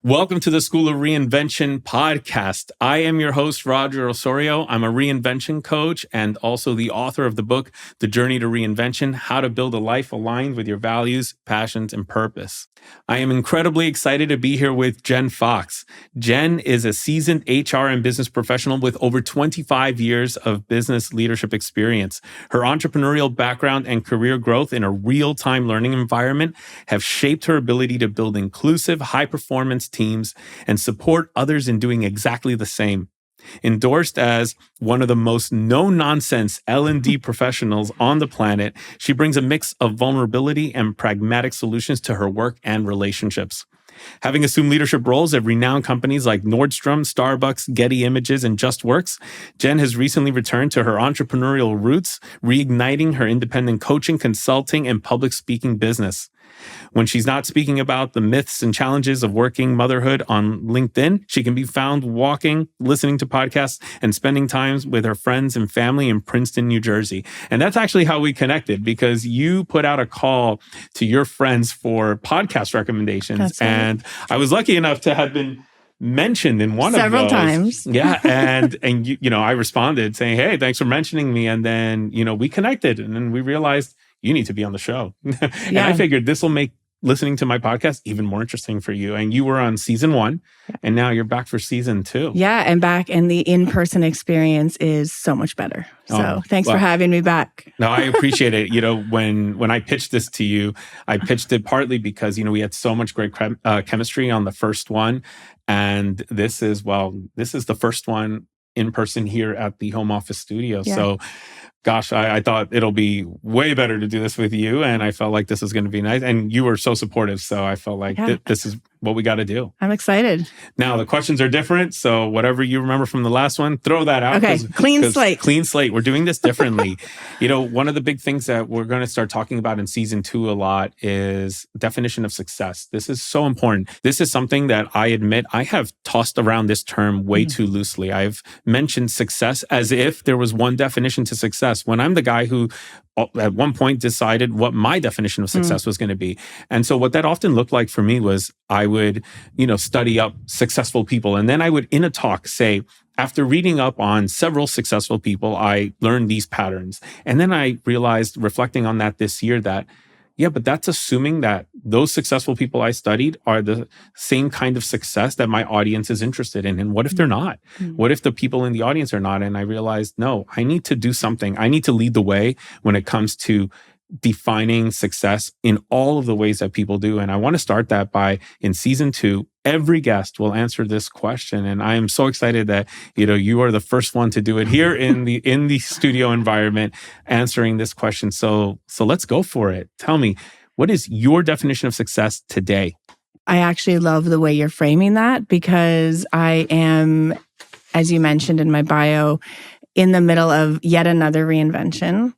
Welcome to the School of Reinvention podcast. I am your host, Roger Osorio. I'm a reinvention coach and also the author of the book, The Journey to Reinvention, How to Build a Life Aligned with Your Values, Passions, and Purpose. I am incredibly excited to be here with Jen Fox. Jen is a seasoned HR and business professional with over 25 years of business leadership experience. Her entrepreneurial background and career growth in a real-time learning environment have shaped her ability to build inclusive, high-performance teams and support others in doing exactly the same. Endorsed as one of the most no-nonsense L&D professionals on the planet, she brings a mix of vulnerability and pragmatic solutions to her work and relationships. Having assumed leadership roles at renowned companies like Nordstrom, Starbucks, Getty Images, and JustWorks, Jen has recently returned to her entrepreneurial roots, reigniting her independent coaching, consulting, and public speaking business. When she's not speaking about the myths and challenges of working motherhood on LinkedIn, she can be found walking, listening to podcasts, and spending time with her friends and family in Princeton, New Jersey. And that's actually how we connected, because you put out a call to your friends for podcast recommendations. That's right. And I was lucky enough to have been mentioned in one Several of those. times. Yeah. And I responded saying, hey, thanks for mentioning me. And then, we connected and then we realized you need to be on the show. And I figured this will make listening to my podcast even more interesting for you. And you were on season 1 and now you're back for season 2. Yeah, and back, and the in-person experience is so much better. So thanks for having me back. No, I appreciate it. When I pitched this to you, I pitched it partly because, we had so much great chemistry on the first one. And this is the first one in person here at the home office studio. Yeah. So gosh, I thought it'll be way better to do this with you. And I felt like this is going to be nice. And you were so supportive. So I felt like this is what we got to do. I'm excited. Now, the questions are different. So whatever you remember from the last one, throw that out. Okay, clean slate. Clean slate. We're doing this differently. One of the big things that we're going to start talking about in season 2 a lot is definition of success. This is so important. This is something that I admit I have tossed around this term way too loosely. I've mentioned success as if there was one definition to success, when I'm the guy who at one point decided what my definition of success was going to be. And so what that often looked like for me was I would, study up successful people. And then I would, in a talk, say, after reading up on several successful people, I learned these patterns. And then I realized, reflecting on that this year, that but that's assuming that those successful people I studied are the same kind of success that my audience is interested in. And what if they're not? What if the people in the audience are not? And I realized, no, I need to do something. I need to lead the way when it comes to defining success in all of the ways that people do. And I want to start that by, in season 2, every guest will answer this question. And I am so excited that, you are the first one to do it here in the studio environment, answering this question. So let's go for it. Tell me, what is your definition of success today? I actually love the way you're framing that, because I am, as you mentioned in my bio, in the middle of yet another reinvention.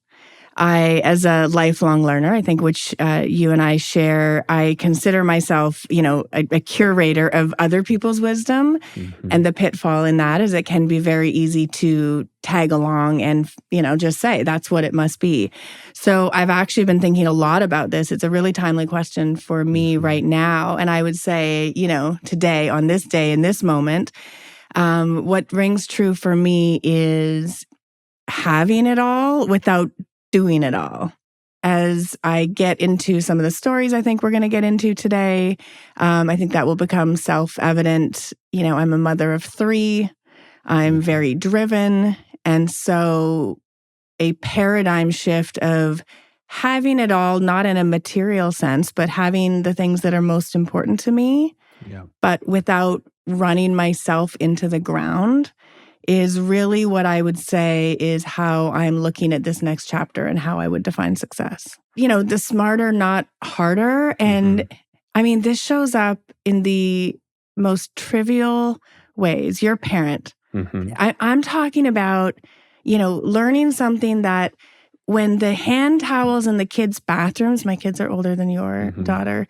As a lifelong learner, I think, which you and I share, I consider myself, a curator of other people's wisdom. And the pitfall in that is it can be very easy to tag along and, just say that's what it must be. So I've actually been thinking a lot about this. It's a really timely question for me right now. And I would say, today, on this day, in this moment, what rings true for me is having it all without doing it all. As I get into some of the stories I think we're going to get into today, I think that will become self-evident. I'm a mother of 3. I'm very driven. And so a paradigm shift of having it all, not in a material sense, but having the things that are most important to me, but without running myself into the ground, is really what I would say is how I'm looking at this next chapter and how I would define success. The smarter, not harder. And I mean, this shows up in the most trivial ways. You're a parent. I'm talking about, learning something that when the hand towels in the kids' bathrooms, my kids are older than your daughter,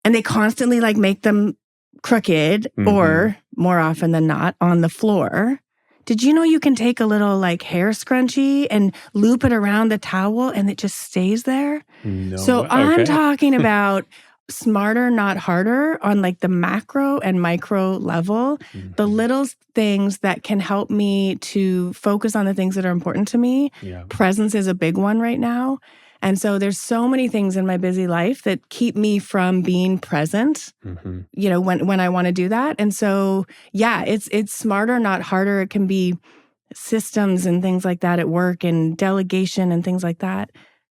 and they constantly make them crooked or more often than not on the floor. Did you know you can take a little hair scrunchie and loop it around the towel and it just stays there? No. So I'm talking about smarter, not harder on like the macro and micro level, the little things that can help me to focus on the things that are important to me. Yeah. Presence is a big one right now. And so there's so many things in my busy life that keep me from being present, when I want to do that. And so, yeah, it's smarter, not harder. It can be systems and things like that at work and delegation and things like that.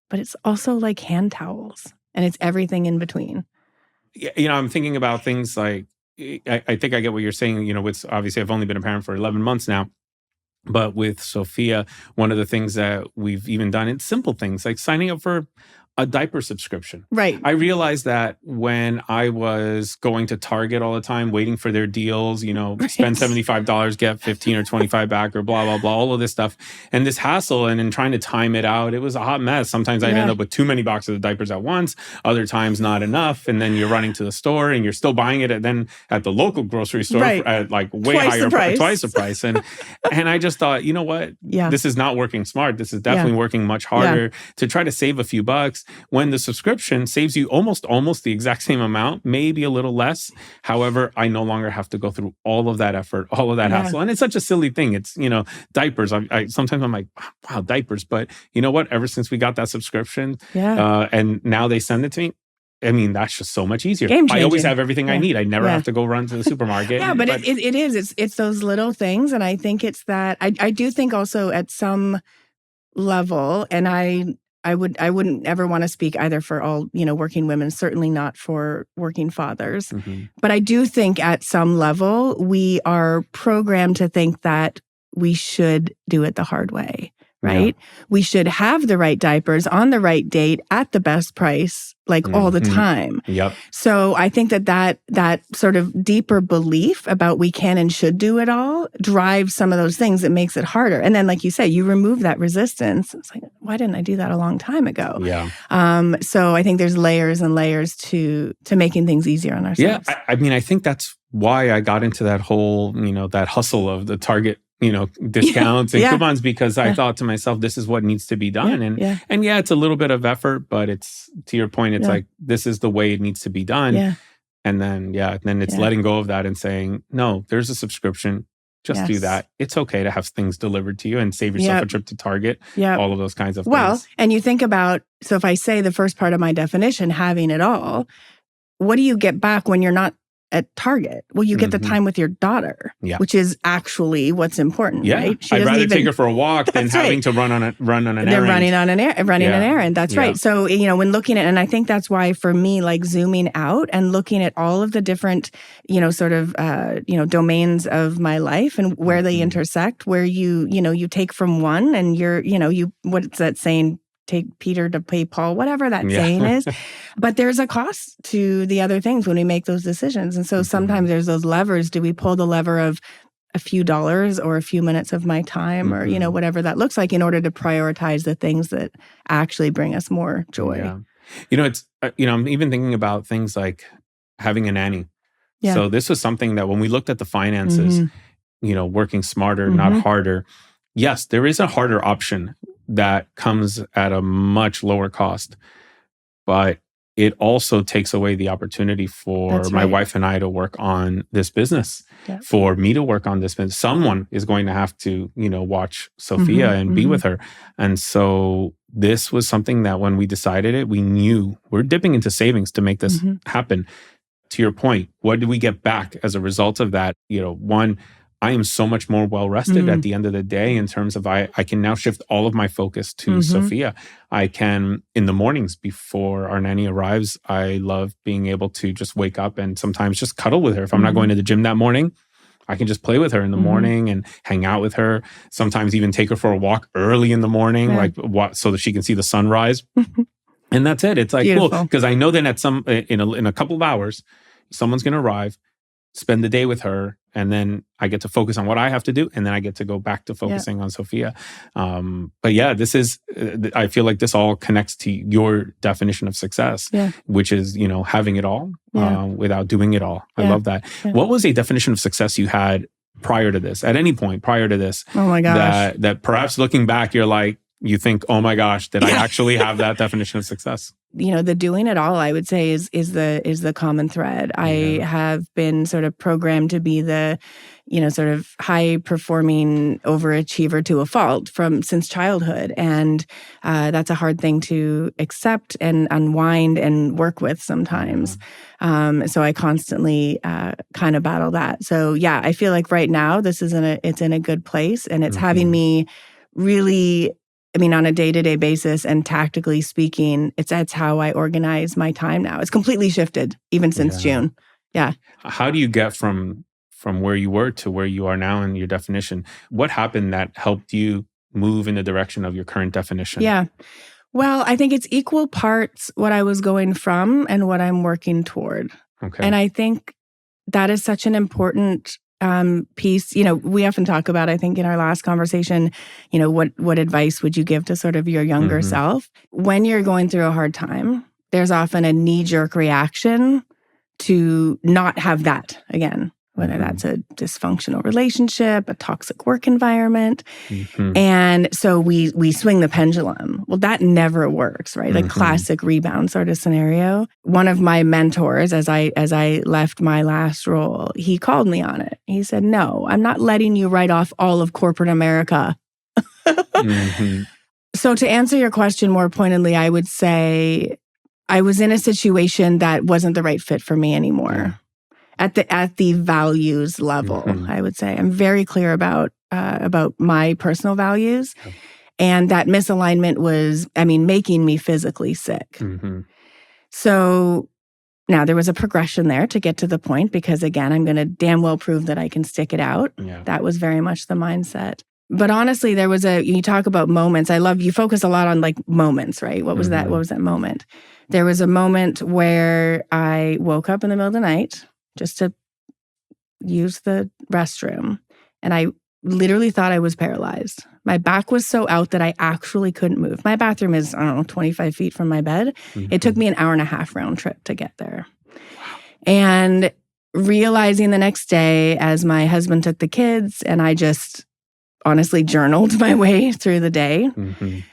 But it's also like hand towels and it's everything in between. I'm thinking about things like, I think I get what you're saying, with obviously I've only been a parent for 11 months now. But with Sophia, one of the things that we've even done, it's simple things like signing up for a diaper subscription. Right. I realized that when I was going to Target all the time, waiting for their deals, spend $75, get 15 or 25 back or blah, blah, blah, all of this stuff. And this hassle and in trying to time it out, it was a hot mess. Sometimes I'd end up with too many boxes of diapers at once. Other times not enough. And then you're running to the store and you're still buying it at the local grocery store at like way higher, twice the price. And I just thought, you know what? Yeah. This is not working smart. This is definitely working much harder to try to save a few bucks. When the subscription saves you almost the exact same amount, maybe a little less. However, I no longer have to go through all of that effort, all of that hassle. And it's such a silly thing. It's, diapers. I sometimes I'm like, wow, diapers. But you know what? Ever since we got that subscription and now they send it to me, I mean, that's just so much easier. I always have everything I need. I never have to go run to the supermarket. But it is. It's those little things. And I think it's that. I do think also at some level, and I wouldn't ever want to speak either for all, working women, certainly not for working fathers. But I do think at some level, we are programmed to think that we should do it the hard way, right? Yeah. We should have the right diapers on the right date at the best price, like all the time. Yep. So I think that sort of deeper belief about we can and should do it all drives some of those things that makes it harder. And then, like you say, you remove that resistance. It's like, why didn't I do that a long time ago? Yeah. So I think there's layers and layers to making things easier on ourselves. Yeah. I think that's why I got into that whole, that hustle of the Target discounts and coupons, because I thought to myself, this is what needs to be done. And it's a little bit of effort, but it's, to your point, it's like, this is the way it needs to be done. Yeah. And then, then it's letting go of that and saying, no, there's a subscription. Just do that. It's okay to have things delivered to you and save yourself a trip to Target. All of those kinds of things. Well, and you think about, so if I say the first part of my definition, having it all, what do you get back when you're not at Target? Well, you get the time with your daughter, which is actually what's important, right? I'd rather take her for a walk than having to run on an errand. They're running an errand. That's right. So, when looking at, and I think that's why for me, like zooming out and looking at all of the different, domains of my life and where they intersect, where you take from one and you're, what's that saying? Take Peter to pay Paul, whatever that saying is. But there's a cost to the other things when we make those decisions. And so sometimes there's those levers. Do we pull the lever of a few dollars or a few minutes of my time or, whatever that looks like in order to prioritize the things that actually bring us more joy? Yeah. It's, I'm even thinking about things like having a nanny. Yeah. So this was something that when we looked at the finances, working smarter, not harder. Yes, there is a harder option that comes at a much lower cost, but it also takes away the opportunity for my wife and I to work on this business, for me to work on this business. Someone is going to have to, watch Sophia and be with her. And so this was something that when we decided it, we knew we're dipping into savings to make this happen. To your point, what did we get back as a result of that? One, I am so much more well-rested at the end of the day in terms of I can now shift all of my focus to Sophia. I can, in the mornings before our nanny arrives, I love being able to just wake up and sometimes just cuddle with her. If I'm not going to the gym that morning, I can just play with her in the morning and hang out with her. Sometimes even take her for a walk early in the morning, so that she can see the sunrise. And that's it. It's like, beautiful. Cool. Because I know that in a couple of hours, someone's going to arrive, spend the day with her, and then I get to focus on what I have to do, and then I get to go back to focusing on Sophia. But this is, I feel like this all connects to your definition of success, which is, having it all without doing it all. I love that. Yeah. What was a definition of success you had prior to this, at any point prior to this? Oh my gosh. That perhaps looking back, you're like, you think, oh my gosh, did I actually have that definition of success? The doing it all, I would say, is the common thread. I have been sort of programmed to be the, sort of high performing overachiever to a fault since childhood, and that's a hard thing to accept and unwind and work with sometimes. So I constantly kind of battle that. So yeah, I feel like right now it's in a good place, and it's having me really. I mean, on a day-to-day basis and tactically speaking, that's how I organize my time now. It's completely shifted even since June. Yeah. How do you get from where you were to where you are now in your definition? What happened that helped you move in the direction of your current definition? Yeah. Well, I think it's equal parts what I was going from and what I'm working toward. Okay. And I think that is such an important piece. We often talk about, I think in our last conversation, what advice would you give to sort of your younger self? When you're going through a hard time, there's often a knee-jerk reaction to not have that again, whether that's a dysfunctional relationship, a toxic work environment. And so we swing the pendulum. Well, that never works, right? A classic rebound sort of scenario. One of my mentors, as I left my last role, he called me on it. He said, "No, I'm not letting you write off all of corporate America." So to answer your question more pointedly, I would say I was in a situation that wasn't the right fit for me anymore. At the values level, I would say I'm very clear about my personal values, and that misalignment was, making me physically sick. So now there was a progression there to get to the point, because again, I'm going to damn well prove that I can stick it out. That was very much the mindset. But honestly, you talk about moments. You focus a lot on like moments, right? What was that? What was that moment? There was a moment where I woke up in the middle of the night just to use the restroom. And I literally thought I was paralyzed. My back was so out that I actually couldn't move. My bathroom is, 25 feet from my bed. It took me an hour and a half round trip to get there. Wow. And realizing the next day, as my husband took the kids, and I just honestly journaled my way through the day,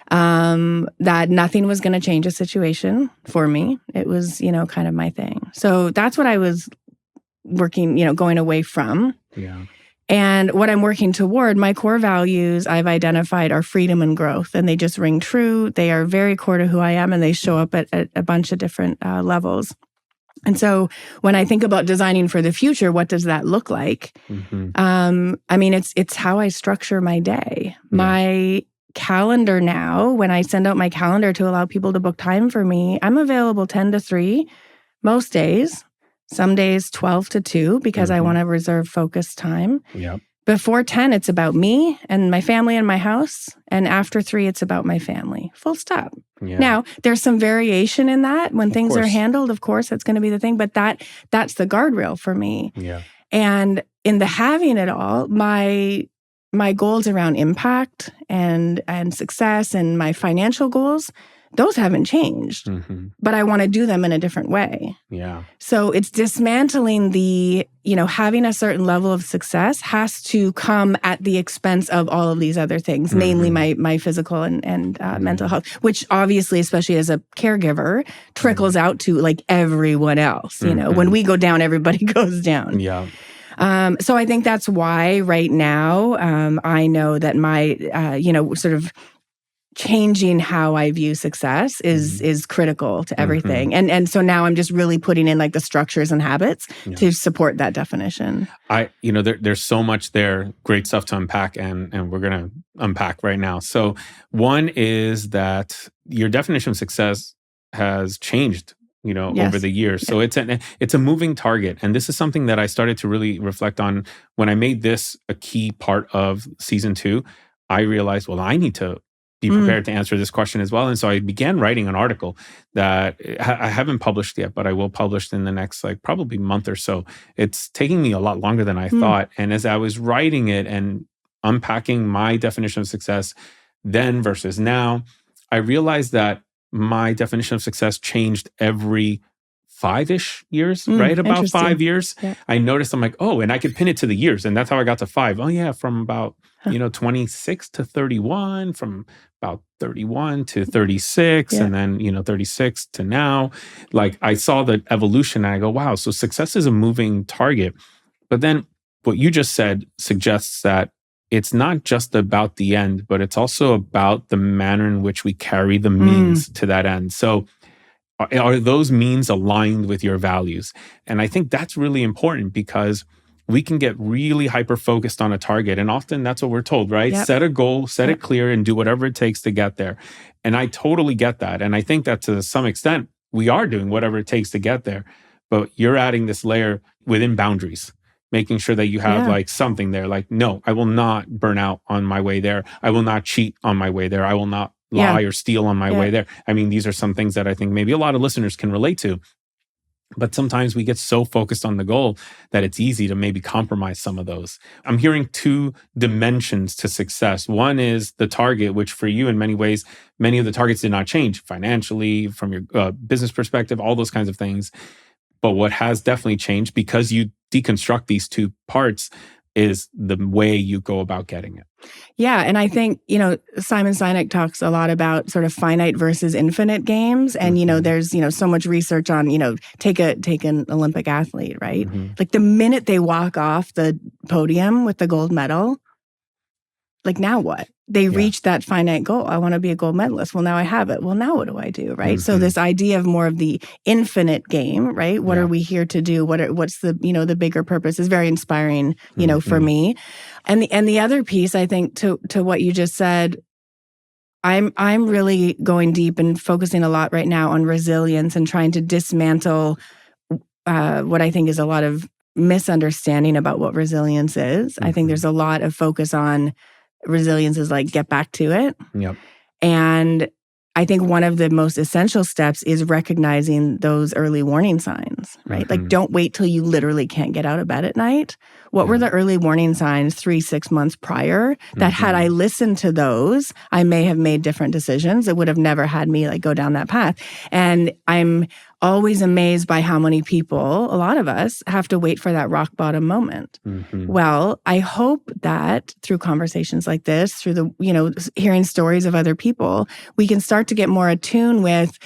that nothing was going to change the situation for me. It was, kind of my thing. So that's what I was working, going away from. Yeah. And what I'm working toward, my core values I've identified are freedom and growth, and they just ring true. They are very core to who I am, and they show up at a bunch of different levels. And so when I think about designing for the future, what does that look like? It's how I structure my day. My calendar now, when I send out my calendar to allow people to book time for me, I'm available 10 to 3 most days. Some days 12 to 2 because I want to reserve focused time. Yep. Before 10, it's about me and my family and my house. And after 3, it's about my family. Full stop. Yeah. Now, there's some variation in that. When things are handled, of course, that's going to be the thing. But that's the guardrail for me. Yeah. And in the having it all, my goals around impact and success and my financial goals, those haven't changed, but I want to do them in a different way. Yeah. So it's dismantling the, having a certain level of success has to come at the expense of all of these other things, namely my physical and mental health, which obviously, especially as a caregiver, trickles out to like everyone else. When we go down, everybody goes down. Yeah. So I think that's why right now I know that my, sort of changing how I view success is critical to everything. And so now I'm just really putting in like the structures and habits to support that definition. There's so much there, great stuff to unpack, and we're going to unpack right now. So one is that your definition of success has changed, over the years. So it's a moving target. And this is something that I started to really reflect on when I made this a key part of season 2. I realized, well, I need to be prepared to answer this question as well. And so I began writing an article that I haven't published yet, but I will publish in the next probably month or so. It's taking me a lot longer than I thought. And as I was writing it and unpacking my definition of success then versus now, I realized that my definition of success changed every 5-ish years, right? About 5 years. Yeah. I noticed, I'm like, oh, and I could pin it to the years. And that's how I got to 5. Oh yeah, from about, 26 to 31, from about 31 to 36, Yeah. and then, 36 to now. Like I saw the evolution and I go, wow, so success is a moving target. But then what you just said suggests that it's not just about the end, but it's also about the manner in which we carry the means to that end. So are those means aligned with your values? And I think that's really important because we can get really hyper focused on a target. And often that's what we're told, right? Yep. Set a goal, set it clear, and do whatever it takes to get there. And I totally get that. And I think that to some extent, we are doing whatever it takes to get there. But you're adding this layer within boundaries, making sure that you have like something there. Like, no, I will not burn out on my way there. I will not cheat on my way there. I will not lie or steal on my way there. I mean, these are some things that I think maybe a lot of listeners can relate to. But sometimes we get so focused on the goal that it's easy to maybe compromise some of those. I'm hearing 2 dimensions to success. One is the target, which for you in many ways, many of the targets did not change financially, from your business perspective, all those kinds of things. But what has definitely changed, because you deconstruct these 2 parts, is the way you go about getting it. Yeah. And I think, Simon Sinek talks a lot about sort of finite versus infinite games. And, there's, so much research on, take an Olympic athlete, right? Like the minute they walk off the podium with the gold medal, like now what? They reached that finite goal. I want to be a gold medalist. Well, now I have it. Well, now what do I do, right? So this idea of more of the infinite game, right? What are we here to do? What's the, the bigger purpose is very inspiring, for me. And the other piece, I think, to what you just said, I'm really going deep and focusing a lot right now on resilience and trying to dismantle what I think is a lot of misunderstanding about what resilience is. I think there's a lot of focus on resilience is like, get back to it. Yep. And I think one of the most essential steps is recognizing those early warning signs, right? Like, don't wait till you literally can't get out of bed at night. What were the early warning signs 3-6 months prior that had I listened to those, I may have made different decisions. It would have never had me like go down that path. And I'm always amazed by how many people, a lot of us, have to wait for that rock bottom moment. Well, I hope that through conversations like this, through the, hearing stories of other people, we can start to get more attuned with,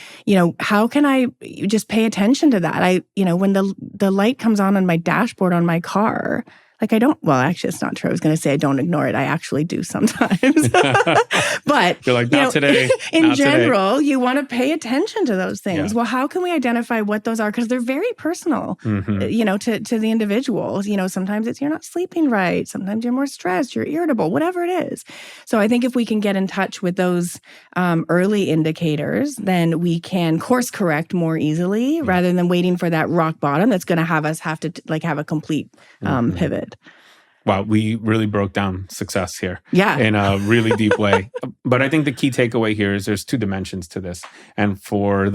how can I just pay attention to that? When the light comes on my dashboard on my car, like actually it's not true. I was going to say I don't ignore it. I actually do sometimes. But you're like, not today. In general, you want to pay attention to those things. Yeah. Well, how can we identify what those are? Because they're very personal, to the individuals. Sometimes it's you're not sleeping right. Sometimes you're more stressed, you're irritable, whatever it is. So I think if we can get in touch with those early indicators, then we can course correct more easily rather than waiting for that rock bottom that's going to have us have to have a complete pivot. Wow, we really broke down success here in a really deep way. But I think the key takeaway here is there's 2 dimensions to this. And for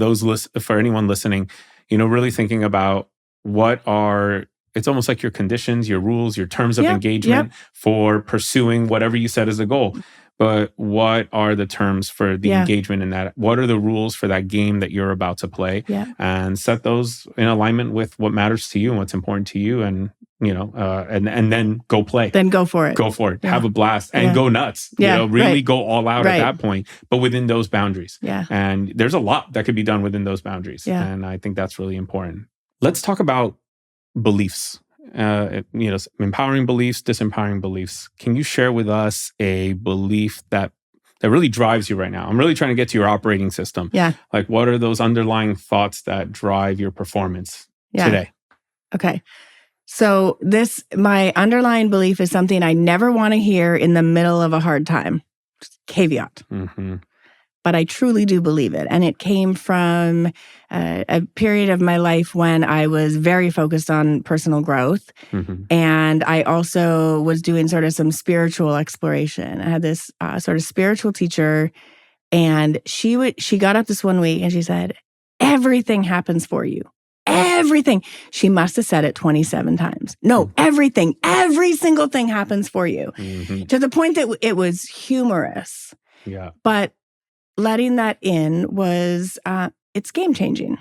anyone listening, really thinking about it's almost like your conditions, your rules, your terms of engagement for pursuing whatever you set as a goal. But what are the terms for the engagement in that? What are the rules for that game that you're about to play? And set those in alignment with what matters to you and what's important to you. And and then go play. Then go for it. Go for it. Yeah. Have a blast and go nuts. Really go all out at that point, but within those boundaries. And there's a lot that could be done within those boundaries. And I think that's really important. Let's talk about beliefs. Empowering beliefs, disempowering beliefs. Can you share with us a belief that really drives you right now? I'm really trying to get to your operating system. Like, what are those underlying thoughts that drive your performance today? Okay. So my underlying belief is something I never want to hear in the middle of a hard time. Just caveat. But I truly do believe it. And it came from a period of my life when I was very focused on personal growth. And I also was doing sort of some spiritual exploration. I had this sort of spiritual teacher, and she got up this one week and she said, everything happens for you. Everything. She must have said it 27 times. No, everything. Every single thing happens for you. To the point that it was humorous. But letting that in was, it's game changing.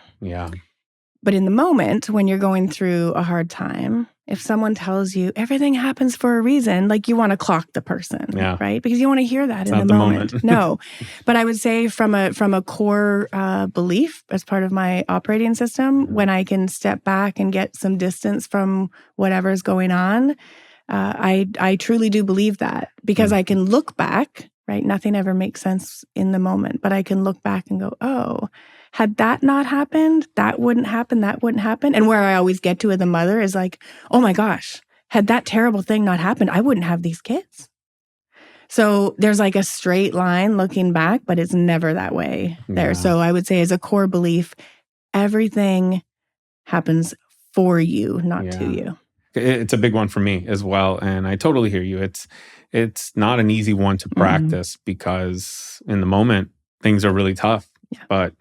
But in the moment when you're going through a hard time, if someone tells you everything happens for a reason, like you want to clock the person, right? Because you want to hear that in the moment. No. But I would say from a core belief as part of my operating system, when I can step back and get some distance from whatever's going on, I truly do believe that, because I can look back, right? Nothing ever makes sense in the moment, but I can look back and go, oh, had that not happened, that wouldn't happen, that wouldn't happen. And where I always get to as a mother is like, oh my gosh, had that terrible thing not happened, I wouldn't have these kids. So there's like a straight line looking back, but it's never that way there. So I would say as a core belief, everything happens for you, not to you. It's a big one for me as well. And I totally hear you. It's not an easy one to practice because in the moment, things are really tough. But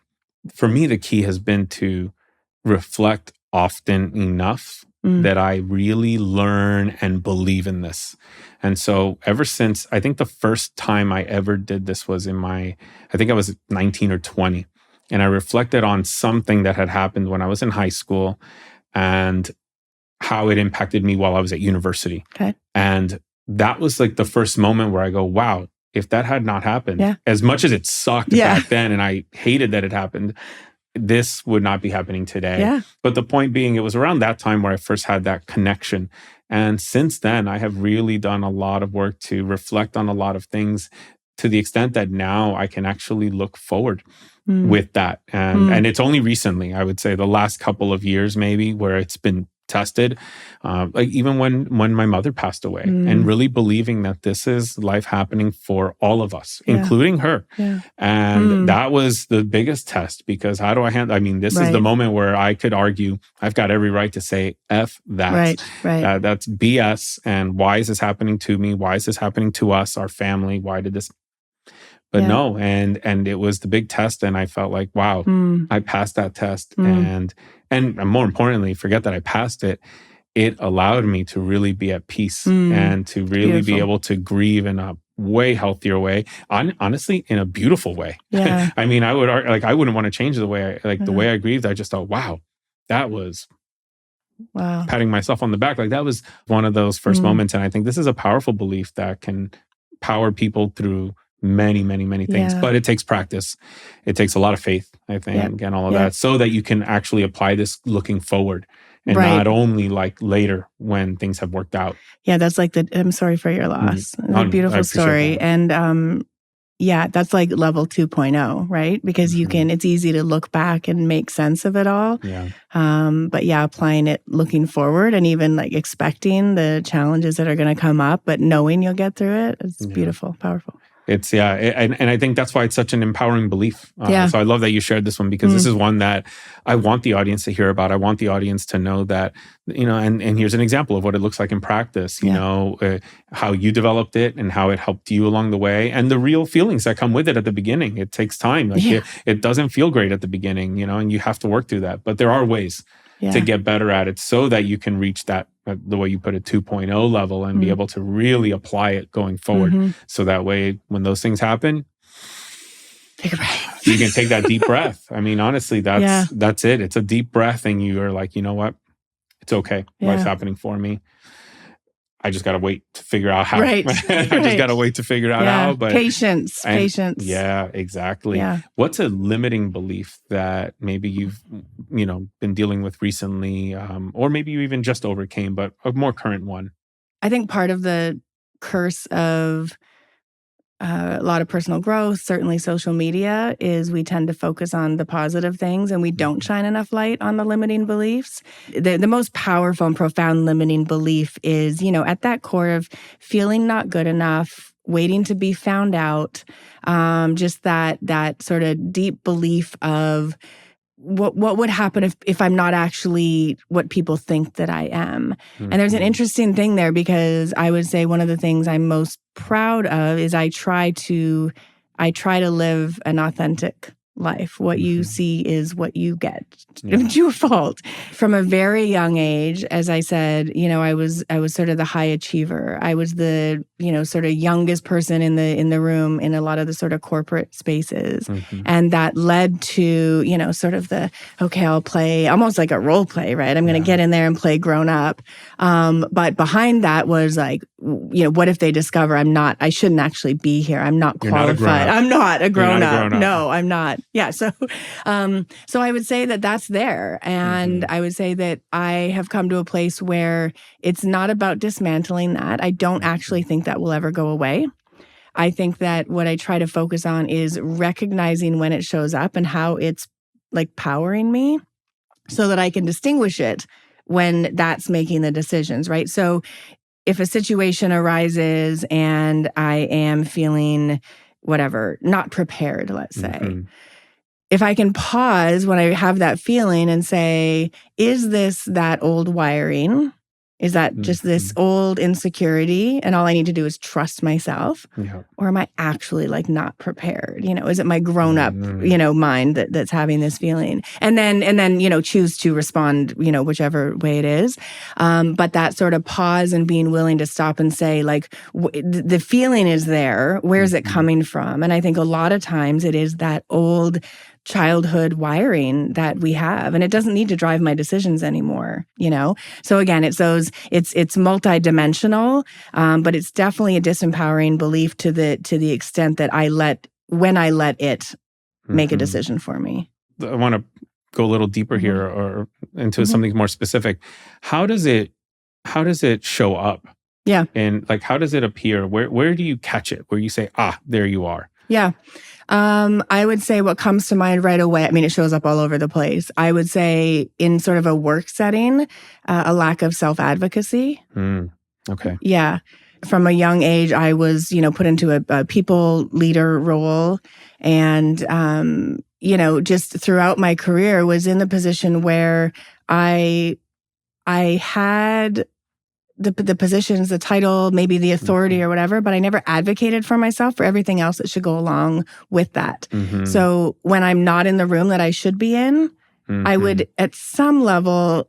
for me, the key has been to reflect often enough that I really learn and believe in this. And so ever since, I think the first time I ever did this was I think I was 19 or 20. And I reflected on something that had happened when I was in high school and how it impacted me while I was at university. Okay. And that was like the first moment where I go, wow, if that had not happened, as much as it sucked back then and I hated that it happened, this would not be happening today. Yeah. But the point being, it was around that time where I first had that connection. And since then, I have really done a lot of work to reflect on a lot of things to the extent that now I can actually look forward with that. And it's only recently, I would say the last couple of years maybe, where it's been tested, like even when my mother passed away, and really believing that this is life happening for all of us, including her. And that was the biggest test, because how do I handle, I mean, this is the moment where I could argue I've got every right to say, F that. That's BS. And why is this happening to me? Why is this happening to us, our family? Why did this? But no, and it was the big test, and I felt like, wow, I passed that test, and more importantly, forget that I passed it. It allowed me to really be at peace and to really be able to grieve in a way healthier way. Honestly, in a beautiful way. Yeah. I mean, I wouldn't want to change the way the way I grieved. I just thought, wow, that was. Wow. Patting myself on the back, like that was one of those first moments, and I think this is a powerful belief that can power people through many, many, many things, but it takes practice. It takes a lot of faith, I think, and all of that, so that you can actually apply this looking forward and not only like later when things have worked out. Yeah, that's like I'm sorry for your loss. A beautiful story. That. And that's like level 2.0, right? Because it's easy to look back and make sense of it all. Yeah. But applying it looking forward and even like expecting the challenges that are going to come up, but knowing you'll get through it, it's beautiful, powerful. It's and I think that's why it's such an empowering belief. So I love that you shared this one, because this is one that I want the audience to hear about. I want the audience to know that, and here's an example of what it looks like in practice, how you developed it and how it helped you along the way, and the real feelings that come with it at the beginning. It takes time. Like it doesn't feel great at the beginning, and you have to work through that. But there are ways to get better at it so that you can reach that, the way you put it, 2.0 level, and be able to really apply it going forward. So that way, when those things happen, take a breath. You can take that deep breath. I mean, honestly, that's it. It's a deep breath, and you are like, you know what? It's okay. Life's happening for me. I just got to wait to figure out how. I just got to wait to figure out how. But patience. Yeah, exactly. Yeah. What's a limiting belief that maybe you've, been dealing with recently, or maybe you even just overcame, but a more current one? I think part of the curse of a lot of personal growth, certainly social media, is we tend to focus on the positive things and we don't shine enough light on the limiting beliefs. The most powerful and profound limiting belief is, at that core of feeling not good enough, waiting to be found out, just that sort of deep belief of what would happen if I'm not actually what people think that I am. And there's an interesting thing there, because I would say one of the things I'm most proud of is I try to live an authentic life. What you see is what you get. Yeah. It's your fault. From a very young age, as I said, I was sort of the high achiever. I was the, sort of youngest person in the room in a lot of the sort of corporate spaces. And that led to, sort of okay, I'll play almost like a role play, right? I'm going to get in there and play grown up. But behind that was like, what if they discover I shouldn't actually be here. I'm not qualified. I'm not a grown up. No, I'm not. Yeah. So I would say that that's there. And I would say that I have come to a place where it's not about dismantling that. I don't actually think that will ever go away. I think that what I try to focus on is recognizing when it shows up and how it's like powering me so that I can distinguish it when that's making the decisions, right? So if a situation arises and I am feeling whatever, not prepared, let's say, if I can pause when I have that feeling and say, is this that old wiring? Is that just this old insecurity and all I need to do is trust myself? Yeah. Or am I actually like not prepared? Is it my grown up, mind that's having this feeling? And then, choose to respond, whichever way it is. But that sort of pause and being willing to stop and say like, the feeling is there. Where's it coming from? And I think a lot of times it is that old childhood wiring that we have, and it doesn't need to drive my decisions anymore, So again, it's multidimensional, but it's definitely a disempowering belief to the extent that when I let it make a decision for me. I want to go a little deeper here or into something more specific. How does it show up? Yeah. And like, how does it appear? Where do you catch it? Where you say, there you are. Yeah. I would say what comes to mind right away, I mean, it shows up all over the place. I would say in sort of a work setting, a lack of self-advocacy. Okay. Yeah. From a young age, I was, put into a people leader role and, just throughout my career was in the position where I had the positions, the title, maybe the authority or whatever, but I never advocated for myself for everything else that should go along with that. So when I'm not in the room that I should be in, I would at some level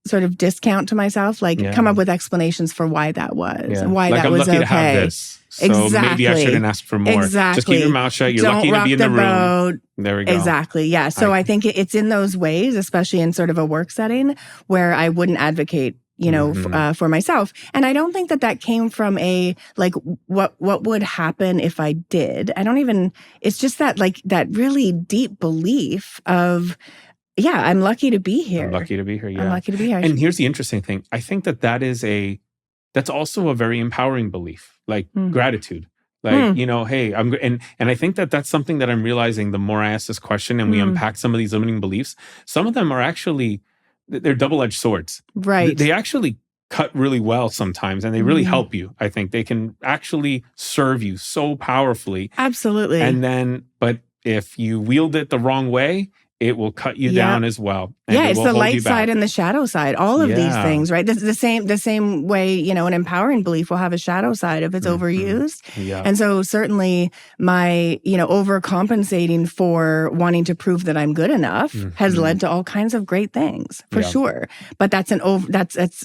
sort of discount to myself, like come up with explanations for why that was and why that was okay. I'm lucky to have this. So maybe I shouldn't ask for more. Exactly. Just keep your mouth shut. You're lucky to be in the room. There we go. Exactly. Yeah. So I think it's in those ways, especially in sort of a work setting, where I wouldn't advocate for myself. And I don't think that came from a, like, what would happen if I did. It's just that, like, that really deep belief of, I'm lucky to be here. I'm lucky to be here, yeah. I'm lucky to be here. And here's the interesting thing. I think that's also a very empowering belief, like gratitude. Like, hey, and I think that's something that I'm realizing the more I ask this question and we unpack some of these limiting beliefs, some of them are actually, they're double-edged swords. Right. They actually cut really well sometimes and they really help you. I think they can actually serve you so powerfully. Absolutely. But if you wield it the wrong way, it will cut you down as well. It's the light side and the shadow side. All of these things, right? The same way, an empowering belief will have a shadow side if it's overused. Yeah. And so certainly my, overcompensating for wanting to prove that I'm good enough has led to all kinds of great things, for sure. But that's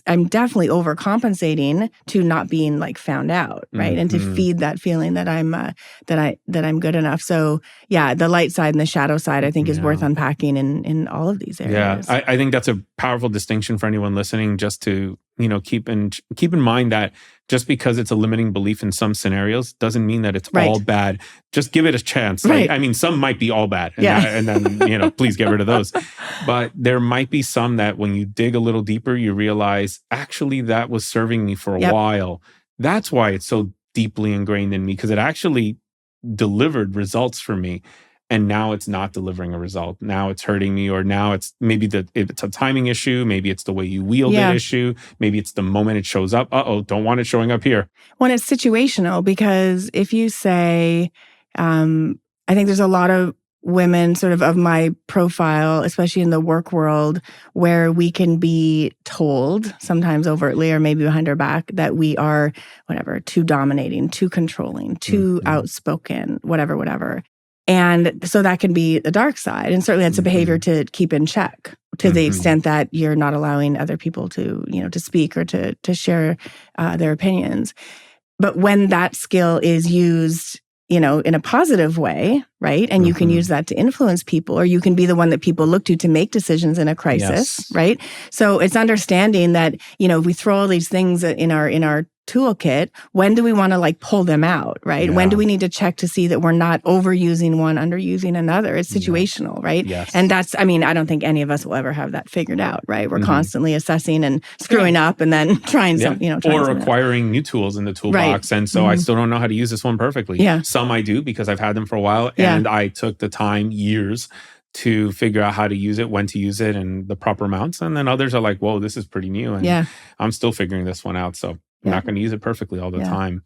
I'm definitely overcompensating to not being like found out, right? And to feed that feeling that I'm I'm good enough. So the light side and the shadow side, I think, is worth unpacking in all of these areas. I think that's a powerful distinction for anyone listening, just to, keep in mind that just because it's a limiting belief in some scenarios doesn't mean that it's all bad. Just give it a chance. Right. I mean, some might be all bad. And then, please get rid of those. But there might be some that when you dig a little deeper, you realize, actually, that was serving me for a while. That's why it's so deeply ingrained in me, because it actually delivered results for me. And now it's not delivering a result. Now it's hurting me, or now it's maybe it's a timing issue. Maybe it's the way you wield it issue. Maybe it's the moment it shows up. Don't want it showing up here. When it's situational, because if you say, I think there's a lot of women sort of my profile, especially in the work world, where we can be told, sometimes overtly or maybe behind our back, that we are too dominating, too controlling, too outspoken, whatever. And so that can be the dark side. And certainly it's a behavior to keep in check to the extent that you're not allowing other people to, to speak or to share their opinions. But when that skill is used, in a positive way, right? And you can use that to influence people, or you can be the one that people look to make decisions in a crisis, right? So it's understanding that, if we throw all these things in our toolkit, when do we want to pull them out, right? When do we need to check to see that we're not overusing one, underusing another? It's situational, right? Yes. And that's, I don't think any of us will ever have that figured out, right? We're constantly assessing and screwing up and then trying or acquiring new tools in the toolbox. Right. And so I still don't know how to use this one perfectly. Yeah. Some I do because I've had them for a while and I took the time, years, to figure out how to use it, when to use it, and the proper amounts. And then others are like, whoa, this is pretty new. And I'm still figuring this one out. So I'm not going to use it perfectly all the time.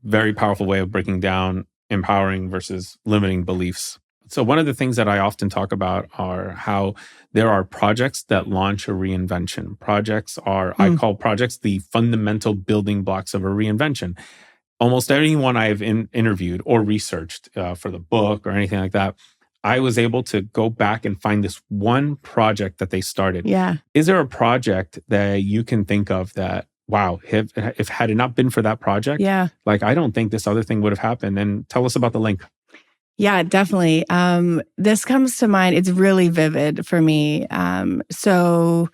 Very powerful way of breaking down empowering versus limiting beliefs. So one of the things that I often talk about are how there are projects that launch a reinvention. Projects are, I call projects the fundamental building blocks of a reinvention. Almost anyone I've interviewed or researched for the book or anything like that, I was able to go back and find this one project that they started. Yeah. Is there a project that you can think of that, wow, if had it not been for that project, I don't think this other thing would have happened? And tell us about the link. Yeah, definitely. This comes to mind. It's really vivid for me. So,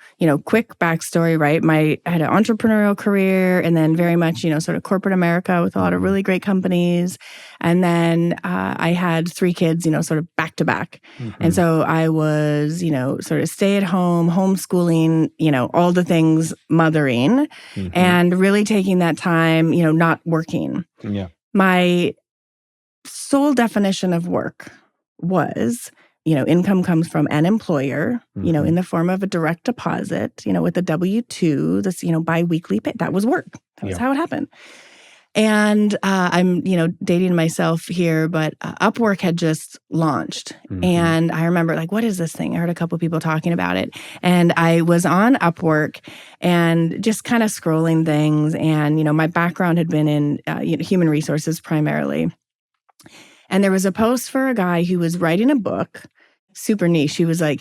quick backstory, right? I had an entrepreneurial career and then very much, sort of corporate America with a lot of really great companies. And then I had 3 kids, sort of back to back. And so I was, sort of stay at home, homeschooling, all the things, mothering, and really taking that time, not working. Yeah. My sole definition of work was, income comes from an employer, in the form of a direct deposit, with a W-2, this, biweekly pay. That was work. That was how it happened. And I'm, dating myself here, but Upwork had just launched. And I remember what is this thing? I heard a couple of people talking about it. And I was on Upwork and just kind of scrolling things. And, my background had been in human resources primarily. And there was a post for a guy who was writing a book, super niche. He was a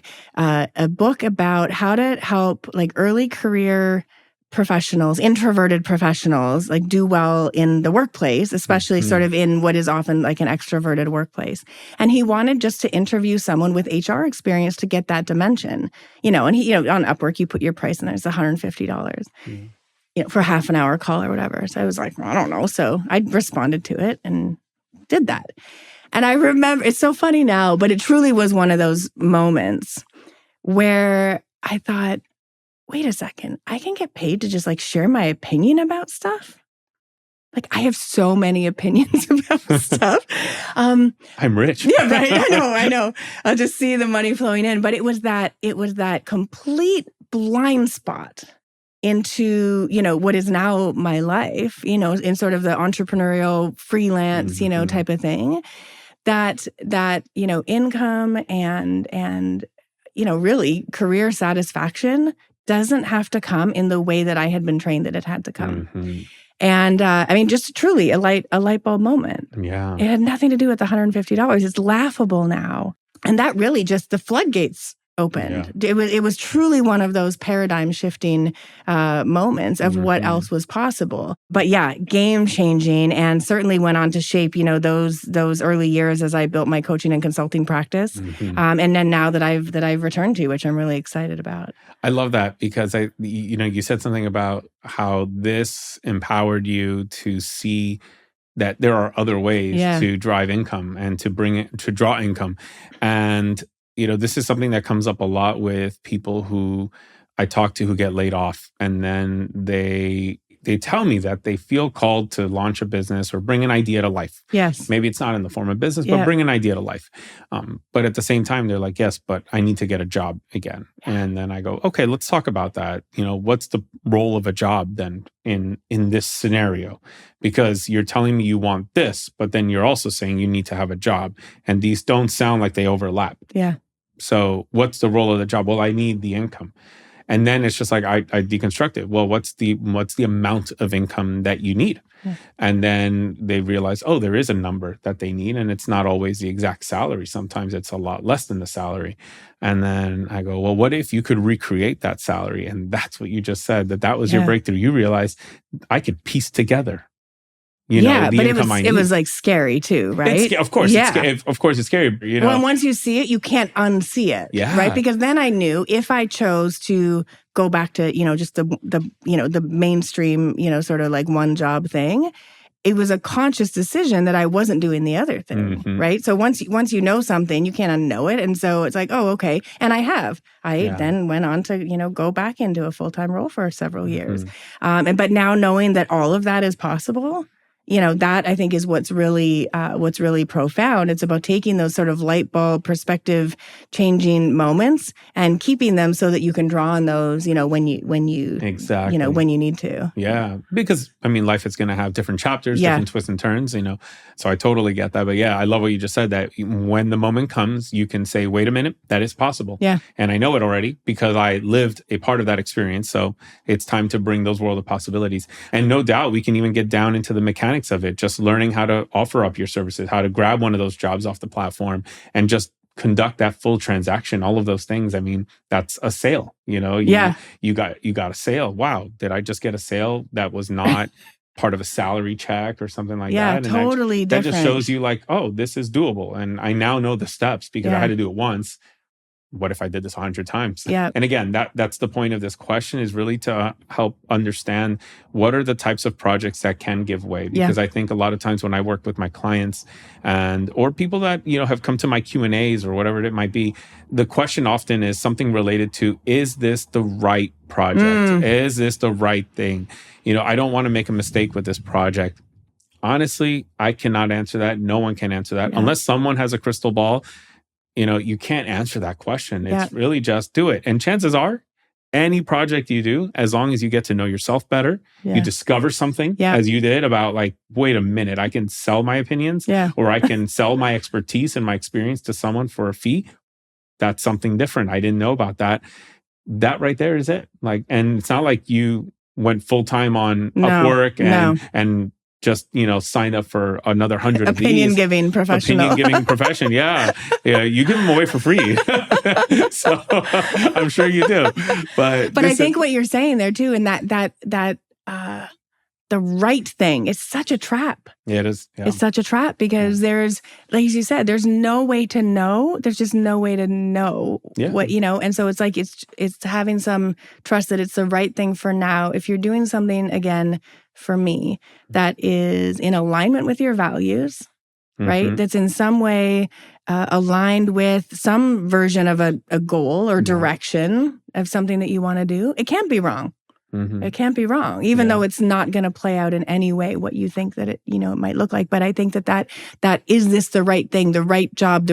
book about how to help early career professionals, introverted professionals, do well in the workplace, especially sort of in what is often an extroverted workplace. And he wanted just to interview someone with HR experience to get that dimension, and he, on Upwork, you put your price in there, it's $150, for half an hour call or whatever. So I was I don't know. So I responded to it and did that. And I remember, it's so funny now, but it truly was one of those moments where I thought, wait a second, I can get paid to just share my opinion about stuff? I have so many opinions about stuff. I'm rich. Yeah, right. I know. I'll just see the money flowing in. But it was that complete blind spot into, what is now my life, in sort of the entrepreneurial freelance, type of thing, that income and, really career satisfaction doesn't have to come in the way that I had been trained that it had to come. And just truly a light bulb moment. Yeah. It had nothing to do with the $150. It's laughable now. And that really just the floodgates opened. Yeah. It was truly one of those paradigm shifting moments of what else was possible. But yeah, game changing, and certainly went on to shape those early years as I built my coaching and consulting practice. And then now that I've returned to, which I'm really excited about. I love that because you said something about how this empowered you to see that there are other ways to drive income and to draw income. And this is something that comes up a lot with people who I talk to who get laid off, and then they tell me that they feel called to launch a business or bring an idea to life. Yes. Maybe it's not in the form of business, but bring an idea to life. But at the same time, they're like, yes, but I need to get a job again. And then I go, okay, let's talk about that. What's the role of a job then in this scenario? Because you're telling me you want this, but then you're also saying you need to have a job. And these don't sound like they overlap. Yeah. So what's the role of the job? Well, I need the income. And then it's just like, I deconstruct it. Well, what's the amount of income that you need? Yeah. And then they realize, oh, there is a number that they need. And it's not always the exact salary. Sometimes it's a lot less than the salary. And then I go, well, what if you could recreate that salary? And that's what you just said, that was your breakthrough. You realize I could piece together, the but income I need. It was like scary too, right? Of course, of course it's scary. Well, once you see it, you can't unsee it, right? Because then I knew if I chose to go back to, just the mainstream, sort of like one job thing, it was a conscious decision that I wasn't doing the other thing, right? So once you know something, you can't unknow it. And so it's like, oh, okay. And I then went on to, go back into a full-time role for several years. But now knowing that all of that is possible, that I think is what's really profound. It's about taking those sort of light bulb perspective changing moments and keeping them so that you can draw on those, when you exactly, when you need to. Yeah, because life is going to have different chapters, different twists and turns, So I totally get that. But I love what you just said, that when the moment comes, you can say, wait a minute, that is possible. Yeah. And I know it already because I lived a part of that experience. So it's time to bring those world of possibilities. And no doubt we can even get down into the mechanics of it, just learning how to offer up your services, how to grab one of those jobs off the platform and just conduct that full transaction, all of those things. That's a sale, you got a sale. Wow. Did I just get a sale that was not part of a salary check or something like that? Yeah, totally different. That just shows you like, oh, this is doable. And I now know the steps because I had to do it once. What if I did this 100 times? Yeah. And again, that's the point of this question, is really to help understand what are the types of projects that can give way. Because I think a lot of times when I work with my clients or people that, have come to my Q&As or whatever it might be, the question often is something related to, is this the right project? Is this the right thing? I don't want to make a mistake with this project. Honestly, I cannot answer that. No one can answer that unless someone has a crystal ball. You can't answer that question. It's really just do it. And chances are, any project you do, as long as you get to know yourself better, you discover something, as you did, about like, wait a minute, I can sell my opinions or I can sell my expertise and my experience to someone for a fee. That's something different. I didn't know about that. That right there is it. Like, and it's not like you went full-time on Upwork and just, sign up for another 100 of these. Opinion-giving professional. Opinion-giving profession, yeah. You give them away for free. So I'm sure you do. But I think what you're saying there too, and that the right thing is such a trap. Yeah, it is. Yeah. It's such a trap because there's, like you said, there's no way to know. There's just no way to know what, and so it's like, it's having some trust that it's the right thing for now. If you're doing something, again, for me, that is in alignment with your values, right? That's in some way aligned with some version of a goal or direction of something that you want to do. It can't be wrong. It can't be wrong, even though it's not going to play out in any way what you think that it, it might look like. But I think that is this the right thing, the right job,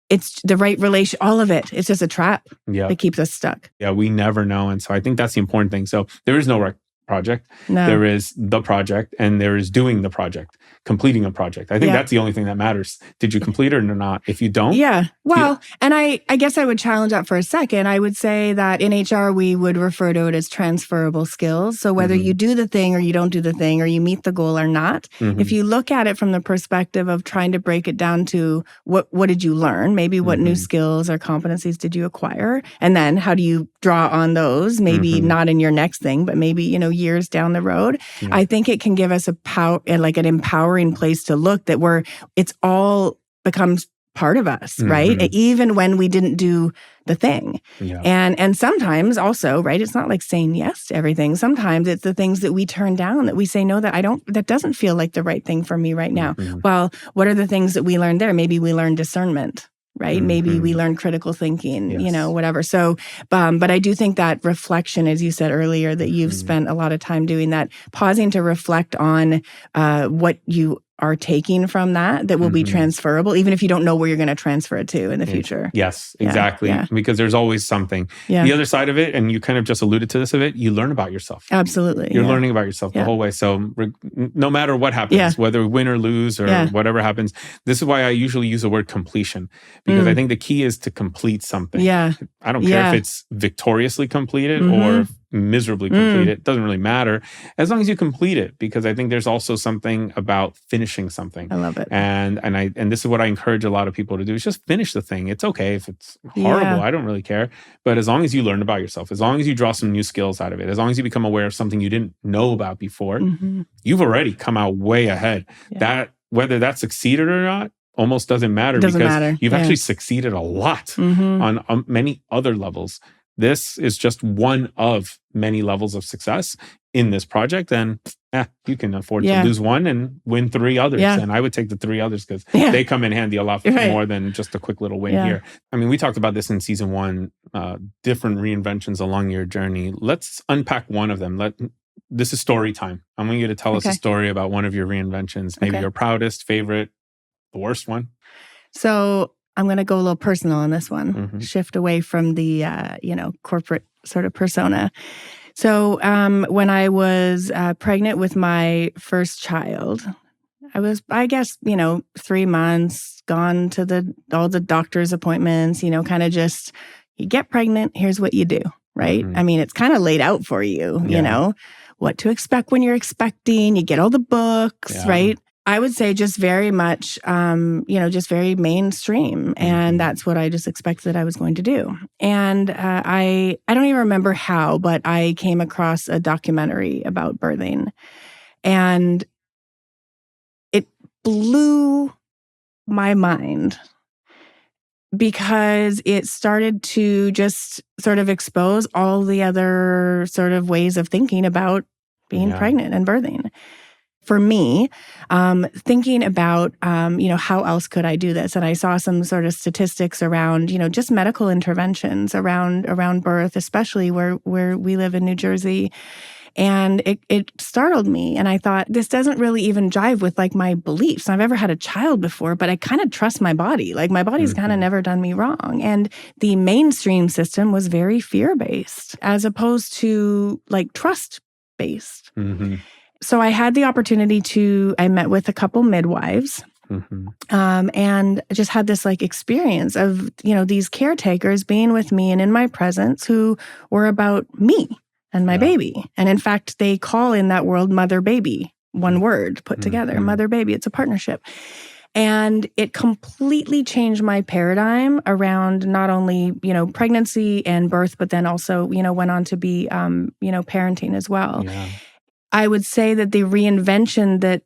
it's the right relation, all of it. It's just a trap that keeps us stuck. Yeah, we never know. And so I think that's the important thing. So there is no right project. No. There is the project and there is doing the project, completing a project. I think that's the only thing that matters. Did you complete it or not? If you don't. Yeah. Well, and I guess I would challenge that for a second. I would say that in HR, we would refer to it as transferable skills. So whether you do the thing or you don't do the thing or you meet the goal or not, if you look at it from the perspective of trying to break it down to what did you learn? Maybe what new skills or competencies did you acquire? And then how do you draw on those? Maybe not in your next thing, but maybe, years down the road. I think it can give us like an empowering place to look that it's all becomes part of us, right? Even when we didn't do the thing. Yeah. And sometimes also, right, it's not like saying yes to everything. Sometimes it's the things that we turn down, that we say no, that doesn't feel like the right thing for me right now. Well, what are the things that we learned there? Maybe we learned discernment. Right? Maybe we learn critical thinking, whatever. So, but I do think that reflection, as you said earlier, that you've spent a lot of time doing that, pausing to reflect on what you are taking from that will be transferable, even if you don't know where you're going to transfer it to in the future. Yes, exactly. Yeah. Because there's always something. Yeah. The other side of it, and you kind of just alluded to this of it, you learn about yourself. Absolutely. You're learning about yourself the whole way. So no matter what happens, whether win or lose or whatever happens, this is why I usually use the word completion, because I think the key is to complete something. Yeah. I don't care if it's victoriously completed or miserably completed. It doesn't really matter as long as you complete it, because I think there's also something about finishing something. I love it. And this is what I encourage a lot of people to do, is just finish the thing. It's okay if it's horrible. I don't really care. But as long as you learn about yourself, as long as you draw some new skills out of it, as long as you become aware of something you didn't know about before, you've already come out way ahead. That whether that succeeded or not almost doesn't matter, because you've actually succeeded a lot on many other levels. This is just one of many levels of success in this project. And you can afford to lose one and win 3 others. And I would take the 3 others because they come in handy a lot more than just a quick little win here. I mean, we talked about this in season 1, different reinventions along your journey. Let's unpack one of them. This is story time. I want you to tell us a story about one of your reinventions, maybe your proudest, favorite, the worst one. So I'm going to go a little personal on this one, shift away from the, corporate sort of persona. So when I was pregnant with my first child, I was, I guess, 3 months, gone to all the doctor's appointments, kind of just, you get pregnant, here's what you do, right? I mean, it's kind of laid out for you, you know, what to expect when you're expecting, you get all the books, right? I would say just very much, just very mainstream. And that's what I just expected I was going to do. And I don't even remember how, but I came across a documentary about birthing. And it blew my mind because it started to just sort of expose all the other sort of ways of thinking about being pregnant and birthing. For me, thinking about, how else could I do this? And I saw some sort of statistics around, just medical interventions around birth, especially where we live in New Jersey. And it startled me. And I thought, this doesn't really even jive with like my beliefs. I've ever had a child before, but I kind of trust my body. Like my body's kind of never done me wrong. And the mainstream system was very fear-based as opposed to like trust-based. So I had the opportunity I met with a couple midwives and just had this like experience of, these caretakers being with me and in my presence who were about me and my baby. And in fact, they call in that world mother baby, one word put together, mother baby. It's a partnership. And it completely changed my paradigm around not only, pregnancy and birth, but then also, went on to be, parenting as well. I would say that the reinvention that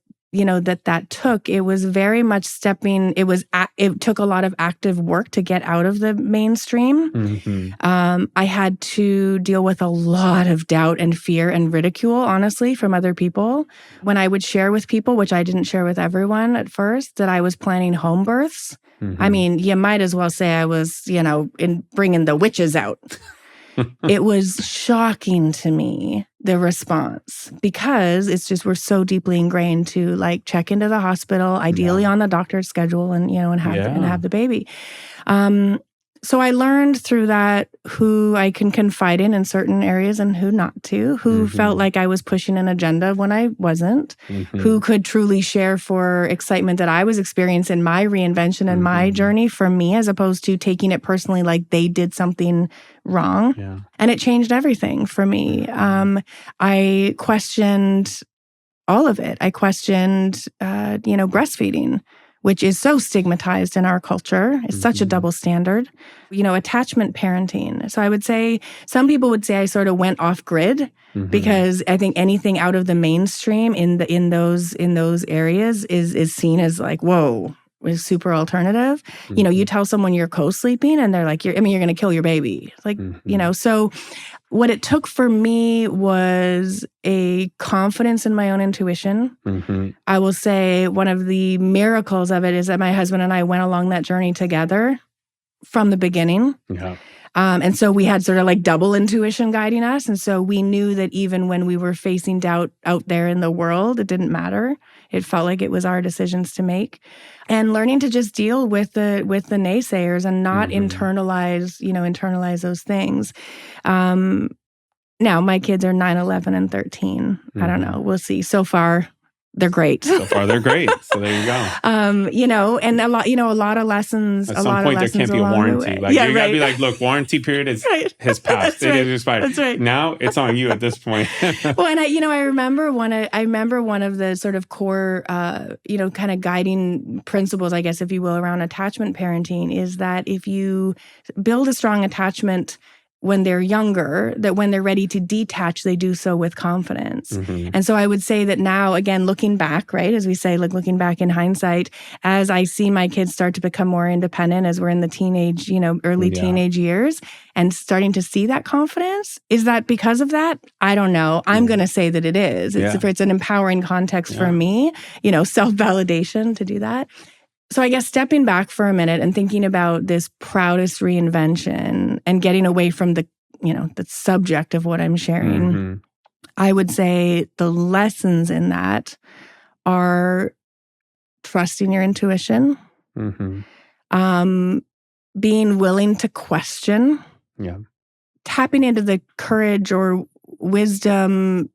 took, it was very much it took a lot of active work to get out of the mainstream. I had to deal with a lot of doubt and fear and ridicule, honestly, from other people. When I would share with people, which I didn't share with everyone at first, that I was planning home births. I mean, you might as well say I was, in bringing the witches out. It was shocking to me, the response, because it's just, we're so deeply ingrained to like check into the hospital, ideally on the doctor's schedule and have the baby. So I learned through that who I can confide in certain areas and who not to, who felt like I was pushing an agenda when I wasn't, who could truly share for excitement that I was experiencing my reinvention and my journey for me, as opposed to taking it personally like they did something wrong. And it changed everything for me. I questioned all of it. I questioned, breastfeeding, which is so stigmatized in our culture. It's such a double standard. Attachment parenting. So I would say, some people would say I sort of went off grid because I think anything out of the mainstream in those areas is seen as like, whoa, is super alternative. You tell someone you're co-sleeping and they're like, you're going to kill your baby. Like, so what it took for me was a confidence in my own intuition. I will say one of the miracles of it is that my husband and I went along that journey together from the beginning. And so we had sort of like double intuition guiding us. And so we knew that even when we were facing doubt out there in the world, it didn't matter. It felt like it was our decisions to make. And learning to just deal with the naysayers and not internalize those things. Now my kids are 9, 11, and 13. I don't know. We'll see. So far, they're great. So far, they're great. So there you go. And a lot of lessons. At some point, there can't be a warranty. Like, you gotta be like, look, warranty period has passed. It is expired. That's right. Now it's on you at this point. Well, and I remember one of the sort of core, kind of guiding principles, I guess, if you will, around attachment parenting is that if you build a strong attachment when they're younger, that when they're ready to detach, they do so with confidence. And so I would say that now, again, looking back, right, as we say, like looking back in hindsight, as I see my kids start to become more independent as we're in the teenage, early teenage years and starting to see that confidence, is that because of that? I don't know. I'm going to say that it is. It's an empowering context for me, self-validation to do that. So I guess stepping back for a minute and thinking about this proudest reinvention and getting away from the subject of what I'm sharing, I would say the lessons in that are trusting your intuition, being willing to question, tapping into the courage or wisdom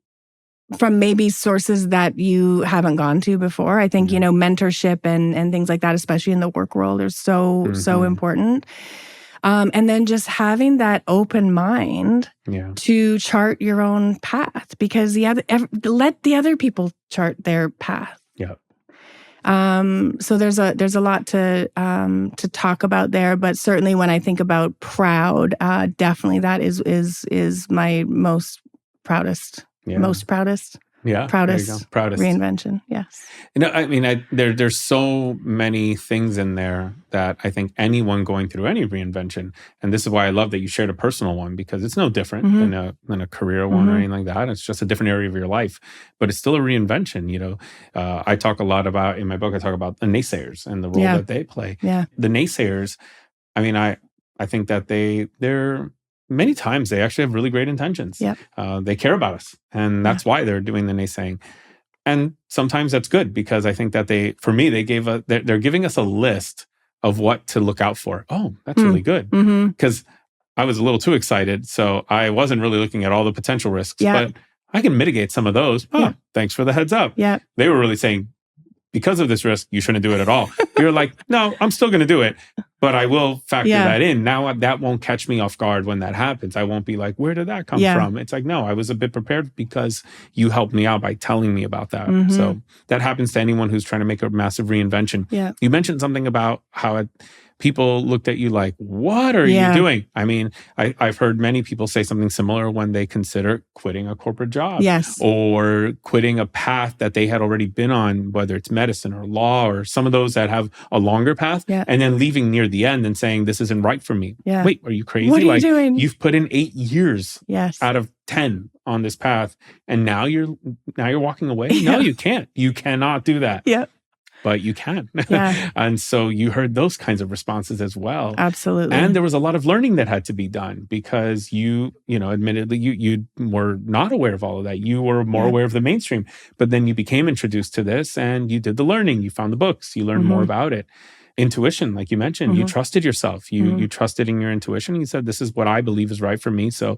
from maybe sources that you haven't gone to before. I think, mentorship and things like that, especially in the work world, are so important. And then just having that open mind to chart your own path, because let the other people chart their path. So there's a lot to talk about there, but certainly when I think about proud, definitely that is my most proudest. Proudest reinvention. Yes. I mean, there's so many things in there that I think anyone going through any reinvention, and this is why I love that you shared a personal one, because it's no different than a career one or anything like that. It's just a different area of your life, but it's still a reinvention. I talk a lot about, in my book, I talk about the naysayers and the role that they play. The naysayers, I mean, I think that they're many times they actually have really great intentions. They care about us, and that's why they're doing the naysaying. And sometimes that's good, because I think that they're giving us a list of what to look out for. Oh, that's really good. Because I was a little too excited, so I wasn't really looking at all the potential risks. But I can mitigate some of those. Thanks for the heads up. They were really saying, because of this risk, you shouldn't do it at all. You're like, no, I'm still going to do it, but I will factor that in. Now that won't catch me off guard when that happens. I won't be like, where did that come from? It's like, no, I was a bit prepared because you helped me out by telling me about that. So that happens to anyone who's trying to make a massive reinvention. You mentioned something about how people looked at you like, what are you doing? I mean, I've heard many people say something similar when they consider quitting a corporate job. Or quitting a path that they had already been on, whether it's medicine or law or some of those that have a longer path, and then leaving near the end and saying, this isn't right for me. Wait, are you crazy? What are you doing? You've put in 8 years out of 10 on this path, and now you're walking away? No, you can't. You cannot do that. But you can. And so you heard those kinds of responses as well. Absolutely. And there was a lot of learning that had to be done, because admittedly, you were not aware of all of that. You were more aware of the mainstream, but then you became introduced to this and you did the learning. You found the books, you learned more about it. Intuition, like you mentioned, you trusted yourself. You trusted in your intuition. You said, this is what I believe is right for me. So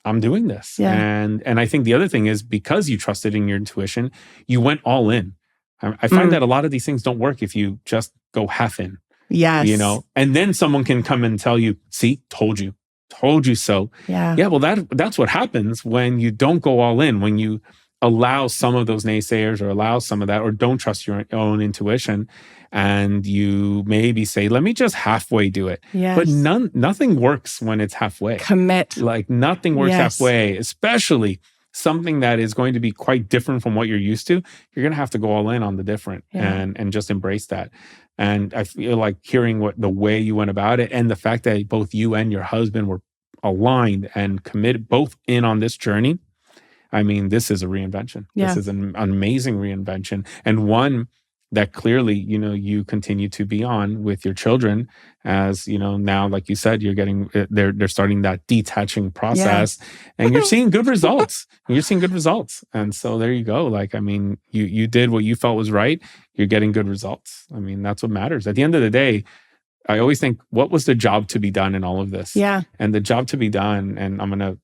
I'm doing this. And I think the other thing is, because you trusted in your intuition, you went all in. I find that a lot of these things don't work if you just go half in. And then someone can come and tell you, see, told you so. Well, that's what happens when you don't go all in, when you allow some of those naysayers or allow some of that, or don't trust your own intuition, and you maybe say, let me just halfway do it. But nothing works when it's halfway. Commit. Like nothing works halfway, especially something that is going to be quite different from what you're used to. You're going to have to go all in on the different and just embrace that. And I feel like hearing the way you went about it, and the fact that both you and your husband were aligned and committed both in on this journey. I mean, this is a reinvention. This is an amazing reinvention, and one that clearly, you continue to be on with your children as, now, like you said, you're getting, they're starting that detaching process and you're seeing good results. You're seeing good results. And so there you go. Like, I mean, you did what you felt was right. You're getting good results. I mean, that's what matters. At the end of the day, I always think, what was the job to be done in all of this? Yeah. And the job to be done, and I'm going to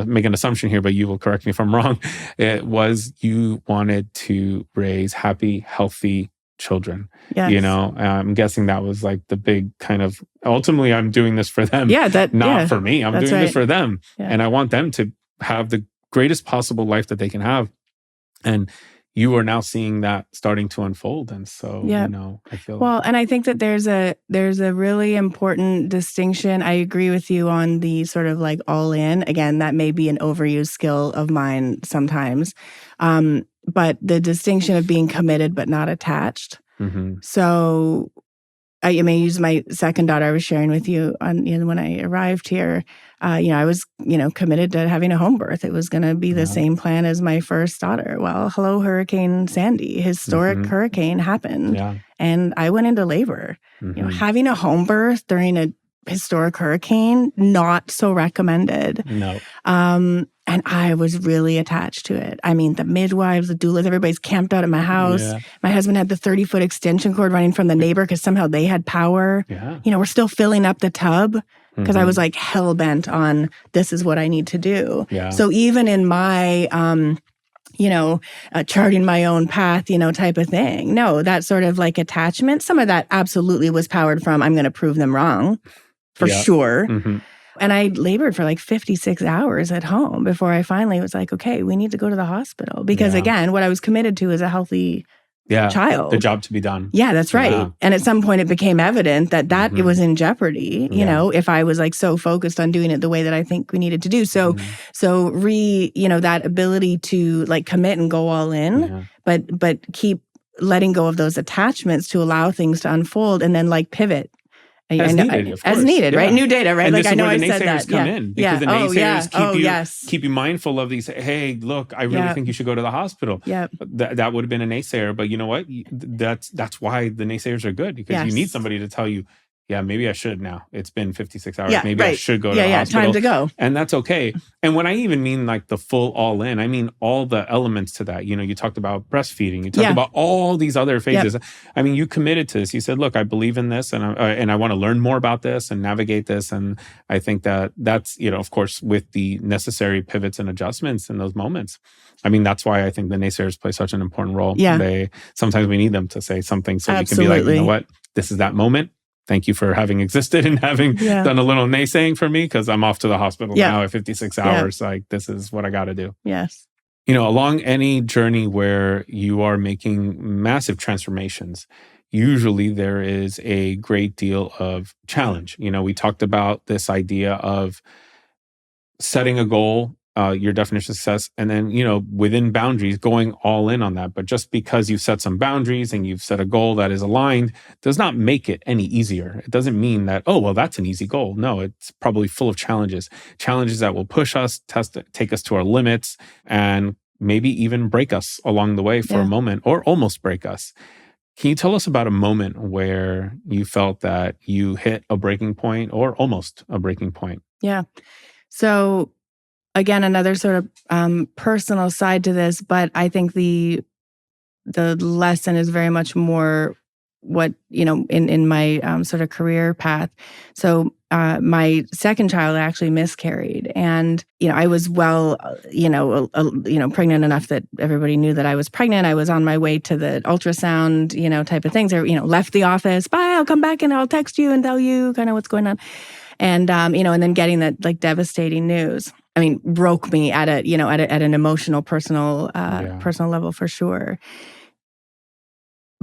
make an assumption here, but you will correct me if I'm wrong. It was you wanted to raise happy, healthy children. Yes. I'm guessing that was like the big kind of, ultimately, I'm doing this for them. Not for me. I'm doing this for them. Yeah. And I want them to have the greatest possible life that they can have. And you are now seeing that starting to unfold. And so, I feel and I think that there's a really important distinction. I agree with you on the sort of like all in. Again, that may be an overused skill of mine sometimes. But the distinction of being committed but not attached. Mm-hmm. So I may use my second daughter. I was sharing with you when I arrived here. I was, committed to having a home birth. It was going to be the same plan as my first daughter. Well, hello, Hurricane Sandy, historic hurricane happened, and I went into labor. Mm-hmm. Having a home birth during a historic hurricane, not so recommended. No. And I was really attached to it. I mean, the midwives, the doulas, everybody's camped out at my house. Yeah. My husband had the 30-foot extension cord running from the neighbor because somehow they had power. Yeah. We're still filling up the tub because I was like hell-bent on this is what I need to do. Yeah. So even in my, charting my own path, type of thing. No, that sort of like attachment, some of that absolutely was powered from I'm going to prove them wrong for sure. Mm-hmm. And I labored for like 56 hours at home before I finally was like, okay, we need to go to the hospital. Because again, what I was committed to is a healthy child. The job to be done. Yeah, that's right. Yeah. And at some point it became evident that it was in jeopardy, if I was like so focused on doing it the way that I think we needed to do. So, that ability to like commit and go all in, but keep letting go of those attachments to allow things to unfold and then like pivot. As needed, of course. As needed, right? New data, right? And like this I know is where I the said naysayers that. come in because the naysayers keep you mindful of these. Hey, look, I really think you should go to the hospital. Yeah, that would have been a naysayer, but you know what? That's why the naysayers are good because you need somebody to tell you. Yeah, maybe I should now. It's been 56 hours. Maybe I should go to the hospital. Time to go. And that's okay. And when I even mean like the full all in, I mean all the elements to that. You talked about breastfeeding. You talked about all these other phases. Yep. I mean, you committed to this. You said, look, I believe in this and I want to learn more about this and navigate this. And I think that's, of course, with the necessary pivots and adjustments in those moments. I mean, that's why I think the naysayers play such an important role. Yeah. Sometimes we need them to say something so we can be like, you know what, this is that moment. Thank you for having existed and having done a little naysaying for me because I'm off to the hospital now at 56 hours. Like, this is what I got to do. Yes. Along any journey where you are making massive transformations, usually there is a great deal of challenge. We talked about this idea of setting a goal, your definition of success, and then, within boundaries, going all in on that. But just because you've set some boundaries and you've set a goal that is aligned does not make it any easier. It doesn't mean that, oh, well, that's an easy goal. No, it's probably full of challenges that will push us, take us to our limits, and maybe even break us along the way for a moment or almost break us. Can you tell us about a moment where you felt that you hit a breaking point or almost a breaking point? Yeah. So again, another sort of personal side to this, but I think the lesson is very much more what, in my sort of career path. So my second child actually miscarried, and I was pregnant enough that everybody knew that I was pregnant. I was on my way to the ultrasound, type of things. I, left the office. Bye, I'll come back and I'll text you and tell you kind of what's going on. And and then getting that like devastating news. I mean, broke me at an emotional, personal level for sure.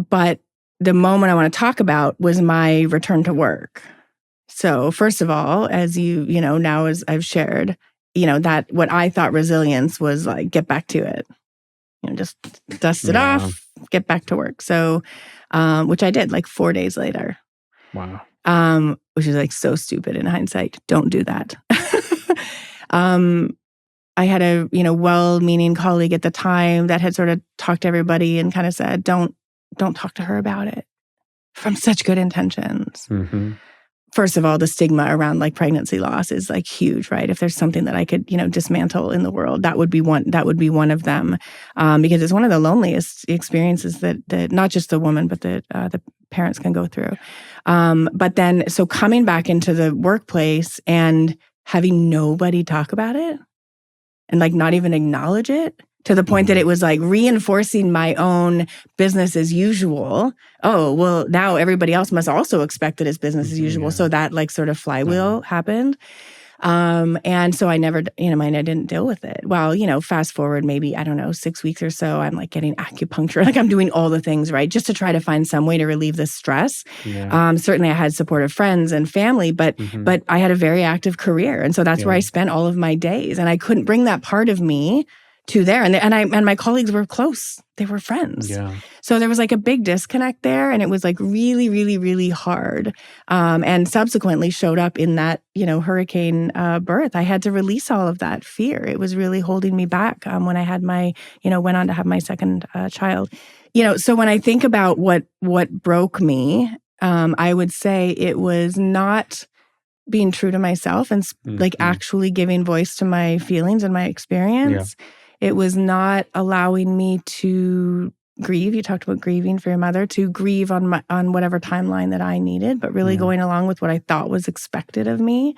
But the moment I want to talk about was my return to work. So first of all, as now as I've shared, that what I thought resilience was like, get back to it, just dust it off, get back to work. So, which I did like 4 days later. Wow. Which is like so stupid in hindsight. Don't do that. I had a, well-meaning colleague at the time that had sort of talked to everybody and kind of said, don't don't talk to her about it from such good intentions. Mm-hmm. First of all, the stigma around like pregnancy loss is like huge, right? If there's something that I could, dismantle in the world, that would be one of them, because it's one of the loneliest experiences that not just the woman, but the parents can go through. But then, so coming back into the workplace and having nobody talk about it and like not even acknowledge it, to the point that it was like reinforcing my own business as usual. Oh, well, now everybody else must also expect that it's business as usual. So that like sort of flywheel happened. And so I never, I didn't deal with it. Well, fast forward maybe, 6 weeks or so, I'm like getting acupuncture, like I'm doing all the things, right? Just to try to find some way to relieve the stress. Yeah. Certainly I had supportive friends and family, but I had a very active career. And so that's where I spent all of my days. And I couldn't bring that part of me to there. And my colleagues were close. They were friends. Yeah. So there was like a big disconnect there. And it was like really, really, really hard. And subsequently showed up in that, hurricane birth. I had to release all of that fear. It was really holding me back when I had went on to have my second child. So when I think about what broke me, I would say it was not being true to myself and like actually giving voice to my feelings and my experience. Yeah. It was not allowing me to grieve. You talked about grieving for your mother, to grieve on whatever timeline that I needed, but really going along with what I thought was expected of me.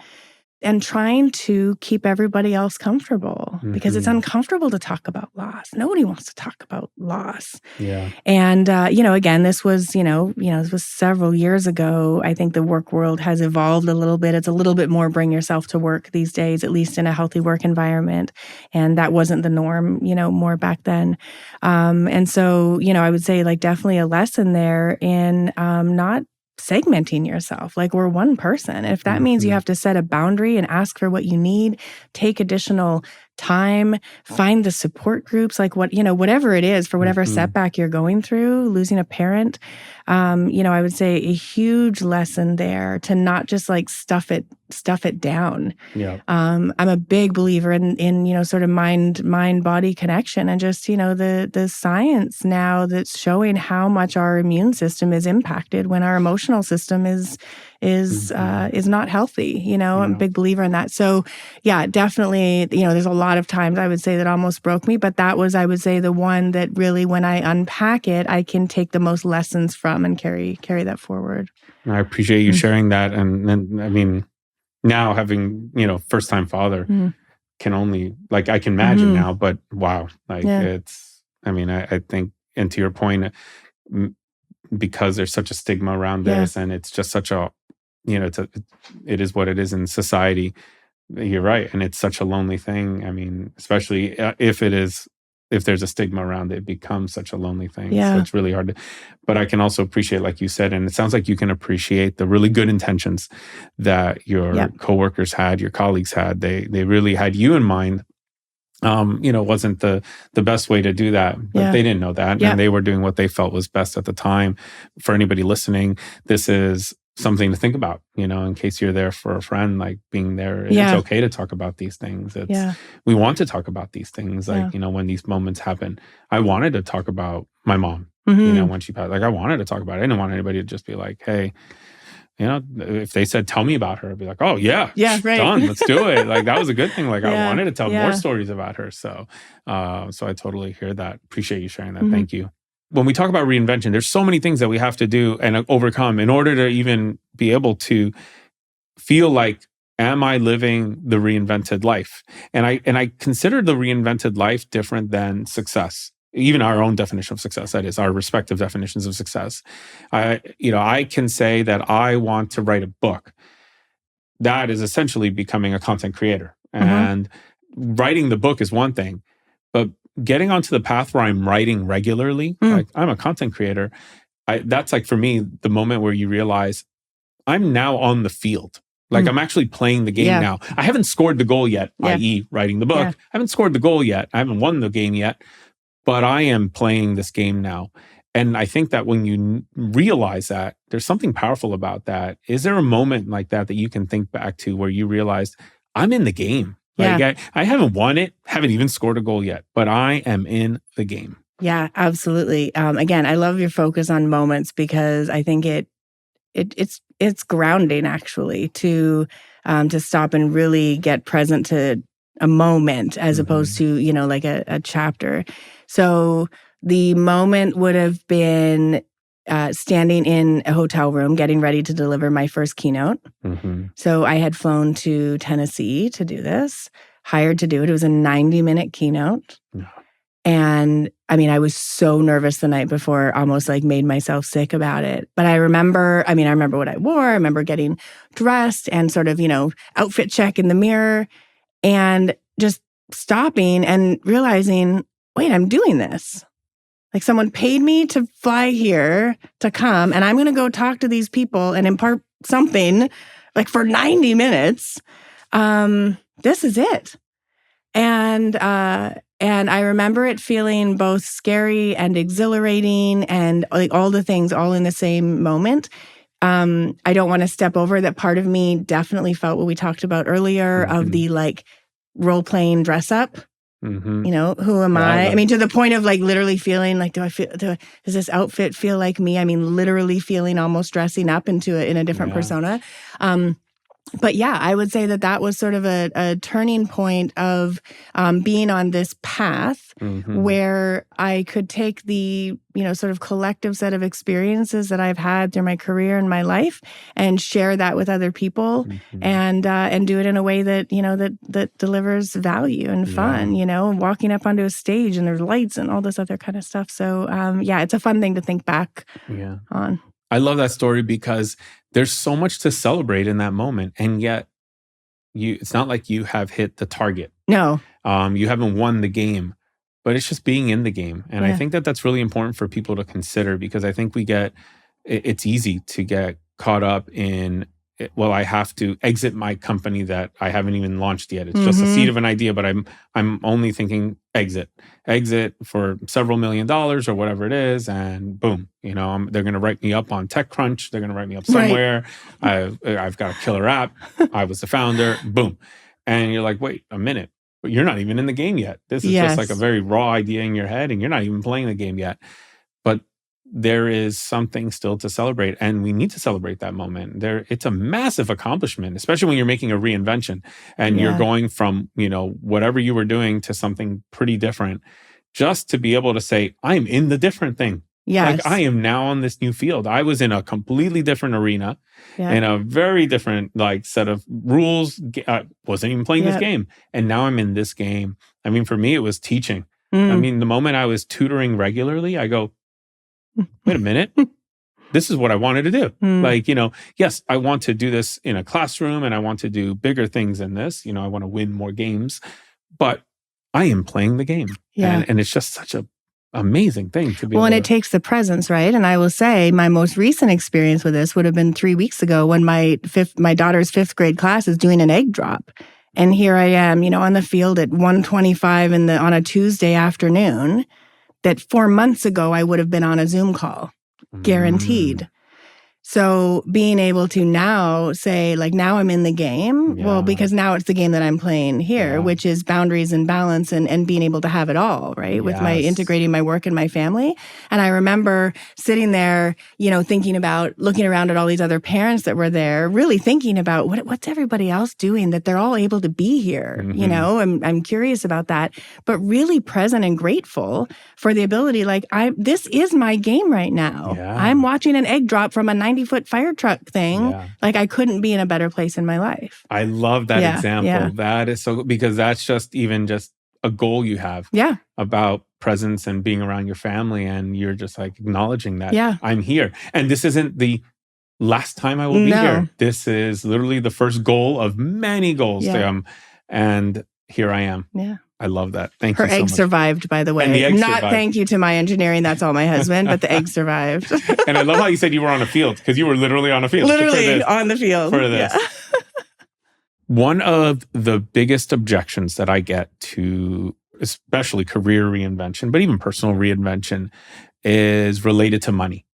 And trying to keep everybody else comfortable because it's uncomfortable to talk about loss. Nobody wants to talk about loss. Yeah. And, again, this was, this was several years ago. I think the work world has evolved a little bit. It's a little bit more bring yourself to work these days, at least in a healthy work environment. And that wasn't the norm, more back then. And so, I would say like definitely a lesson there in not segmenting yourself. Like we're one person. If that means you have to set a boundary and ask for what you need, take additional time, find the support groups, like whatever it is for whatever setback you're going through, losing a parent, I would say a huge lesson there to not just like stuff it down. Yeah. I'm a big believer in sort of mind body connection and just, the science now that's showing how much our immune system is impacted when our emotional system is not healthy. I'm a big believer in that. So yeah, definitely, there's a lot of times I would say that almost broke me, but that was, I would say, the one that really, when I unpack it, I can take the most lessons from and carry that forward. I appreciate you sharing that. And I mean, now having, first time father can only, like, I can imagine now, but wow. Like it's, I think, and to your point, because there's such a stigma around this and it's just such a, it is what it is in society. You're right. And it's such a lonely thing. Especially if there's a stigma around it, it becomes such a lonely thing. Yeah. So it's really hard but I can also appreciate, like you said, and it sounds like you can appreciate the really good intentions that your coworkers had, your colleagues had. They really had you in mind. Wasn't the best way to do that, but they didn't know that. And they were doing what they felt was best at the time. For anybody listening, this is something to think about, in case you're there for a friend, like being there. It's okay to talk about these things. We want to talk about these things. Like, when these moments happen, I wanted to talk about my mom, when she passed, like I wanted to talk about it. I didn't want anybody to just be like, hey, if they said, tell me about her, I'd be like, oh yeah, right. done. Let's do it. Like that was a good thing. Like I wanted to tell more stories about her. So I totally hear that. Appreciate you sharing that. Thank you. When we talk about reinvention, there's so many things that we have to do and overcome in order to even be able to feel like, am I living the reinvented life? And I consider the reinvented life different than success. Even our own definition of success, that is, our respective definitions of success. I can say that I want to write a book. That is essentially becoming a content creator. And writing the book is one thing, but getting onto the path where I'm writing regularly, like I'm a content creator, that's like for me, the moment where you realize I'm now on the field. Like I'm actually playing the game now. I haven't scored the goal yet, i.e. writing the book. I haven't scored the goal yet. I haven't won the game yet, but I am playing this game now. And I think that when you realize that, there's something powerful about that. Is there a moment like that you can think back to where you realized I'm in the game? Like I haven't won it, haven't even scored a goal yet, but I am in the game. Yeah, absolutely. Again, I love your focus on moments because I think it's grounding actually to stop and really get present to a moment as opposed to like a chapter. So the moment would have been standing in a hotel room, getting ready to deliver my first keynote. So I had flown to Tennessee to do this, hired to do it. It was a 90-minute keynote. And I mean, I was so nervous the night before, almost like made myself sick about it. But I remember what I wore. I remember getting dressed and sort of, outfit check in the mirror and just stopping and realizing, wait, I'm doing this. Like someone paid me to fly here to come and I'm going to go talk to these people and impart something like for 90 minutes. This is it. And I remember it feeling both scary and exhilarating and like all the things all in the same moment. I don't want to step over that part of me definitely felt what we talked about earlier of the like role-playing dress up. Who am I? I mean, to the point of like literally feeling like, does this outfit feel like me? I mean, literally feeling almost dressing up in a different persona. But yeah, I would say that was sort of a turning point of being on this path where I could take the, sort of collective set of experiences that I've had through my career and my life and share that with other people and do it in a way that, that delivers value and fun, walking up onto a stage and there's lights and all this other kind of stuff. So it's a fun thing to think back on. I love that story because there's so much to celebrate in that moment. And yet it's not like you have hit the target. No. You haven't won the game, but it's just being in the game. And I think that's really important for people to consider because I think it's easy to get caught up in, well, I have to exit my company that I haven't even launched yet. It's just a seed of an idea, but I'm only thinking exit for several $1 million or whatever it is, and boom, they're going to write me up on TechCrunch. They're going to write me up somewhere. Right. I've got a killer app. I was the founder. Boom, and you're like, wait a minute, but you're not even in the game yet. This is just like a very raw idea in your head, and you're not even playing the game yet. But there is something still to celebrate, and we need to celebrate that moment. It's a massive accomplishment, especially when you're making a reinvention and you're going from, whatever you were doing to something pretty different, just to be able to say, I'm in the different thing. Yes. Like I am now on this new field. I was in a completely different arena, in a very different set of rules. Wasn't even playing this game. And now I'm in this game. I mean, for me, it was teaching. I mean, the moment I was tutoring regularly, I go, wait a minute, this is what I wanted to do. Yes, I want to do this in a classroom and I want to do bigger things in this. I want to win more games, but I am playing the game. Yeah. And it's just such an amazing thing to be and it takes the presence, right? And I will say my most recent experience with this would have been 3 weeks ago when my daughter's 5th grade class is doing an egg drop. And here I am, on the field at 1:25 on a Tuesday afternoon. That 4 months ago, I would have been on a Zoom call, guaranteed. So being able to now say, now I'm in the game, well, because now it's the game that I'm playing here, which is boundaries and balance and being able to have it all, right? With my integrating my work and my family. And I remember sitting there, thinking about looking around at all these other parents that were there, really thinking about what's everybody else doing that they're all able to be here, I'm curious about that, but really present and grateful for the ability, this is my game right now. Yeah. I'm watching an egg drop from a 90-foot fire truck thing. Yeah. I couldn't be in a better place in my life. I love that example. Yeah. That is so, because that's just a goal you have about presence and being around your family. And you're just acknowledging that I'm here. And this isn't the last time I will be here. This is literally the first goal of many goals. Yeah. And here I am. Yeah. I love that. Thank you so much. Her egg survived, by the way. And the egg Not survived. Thank you to my engineering. That's all my husband, but the egg survived. And I love how you said you were on a field, because you were literally on a field. Literally on the field. For this. Yeah. One of the biggest objections that I get to, especially career reinvention, but even personal reinvention, is related to money.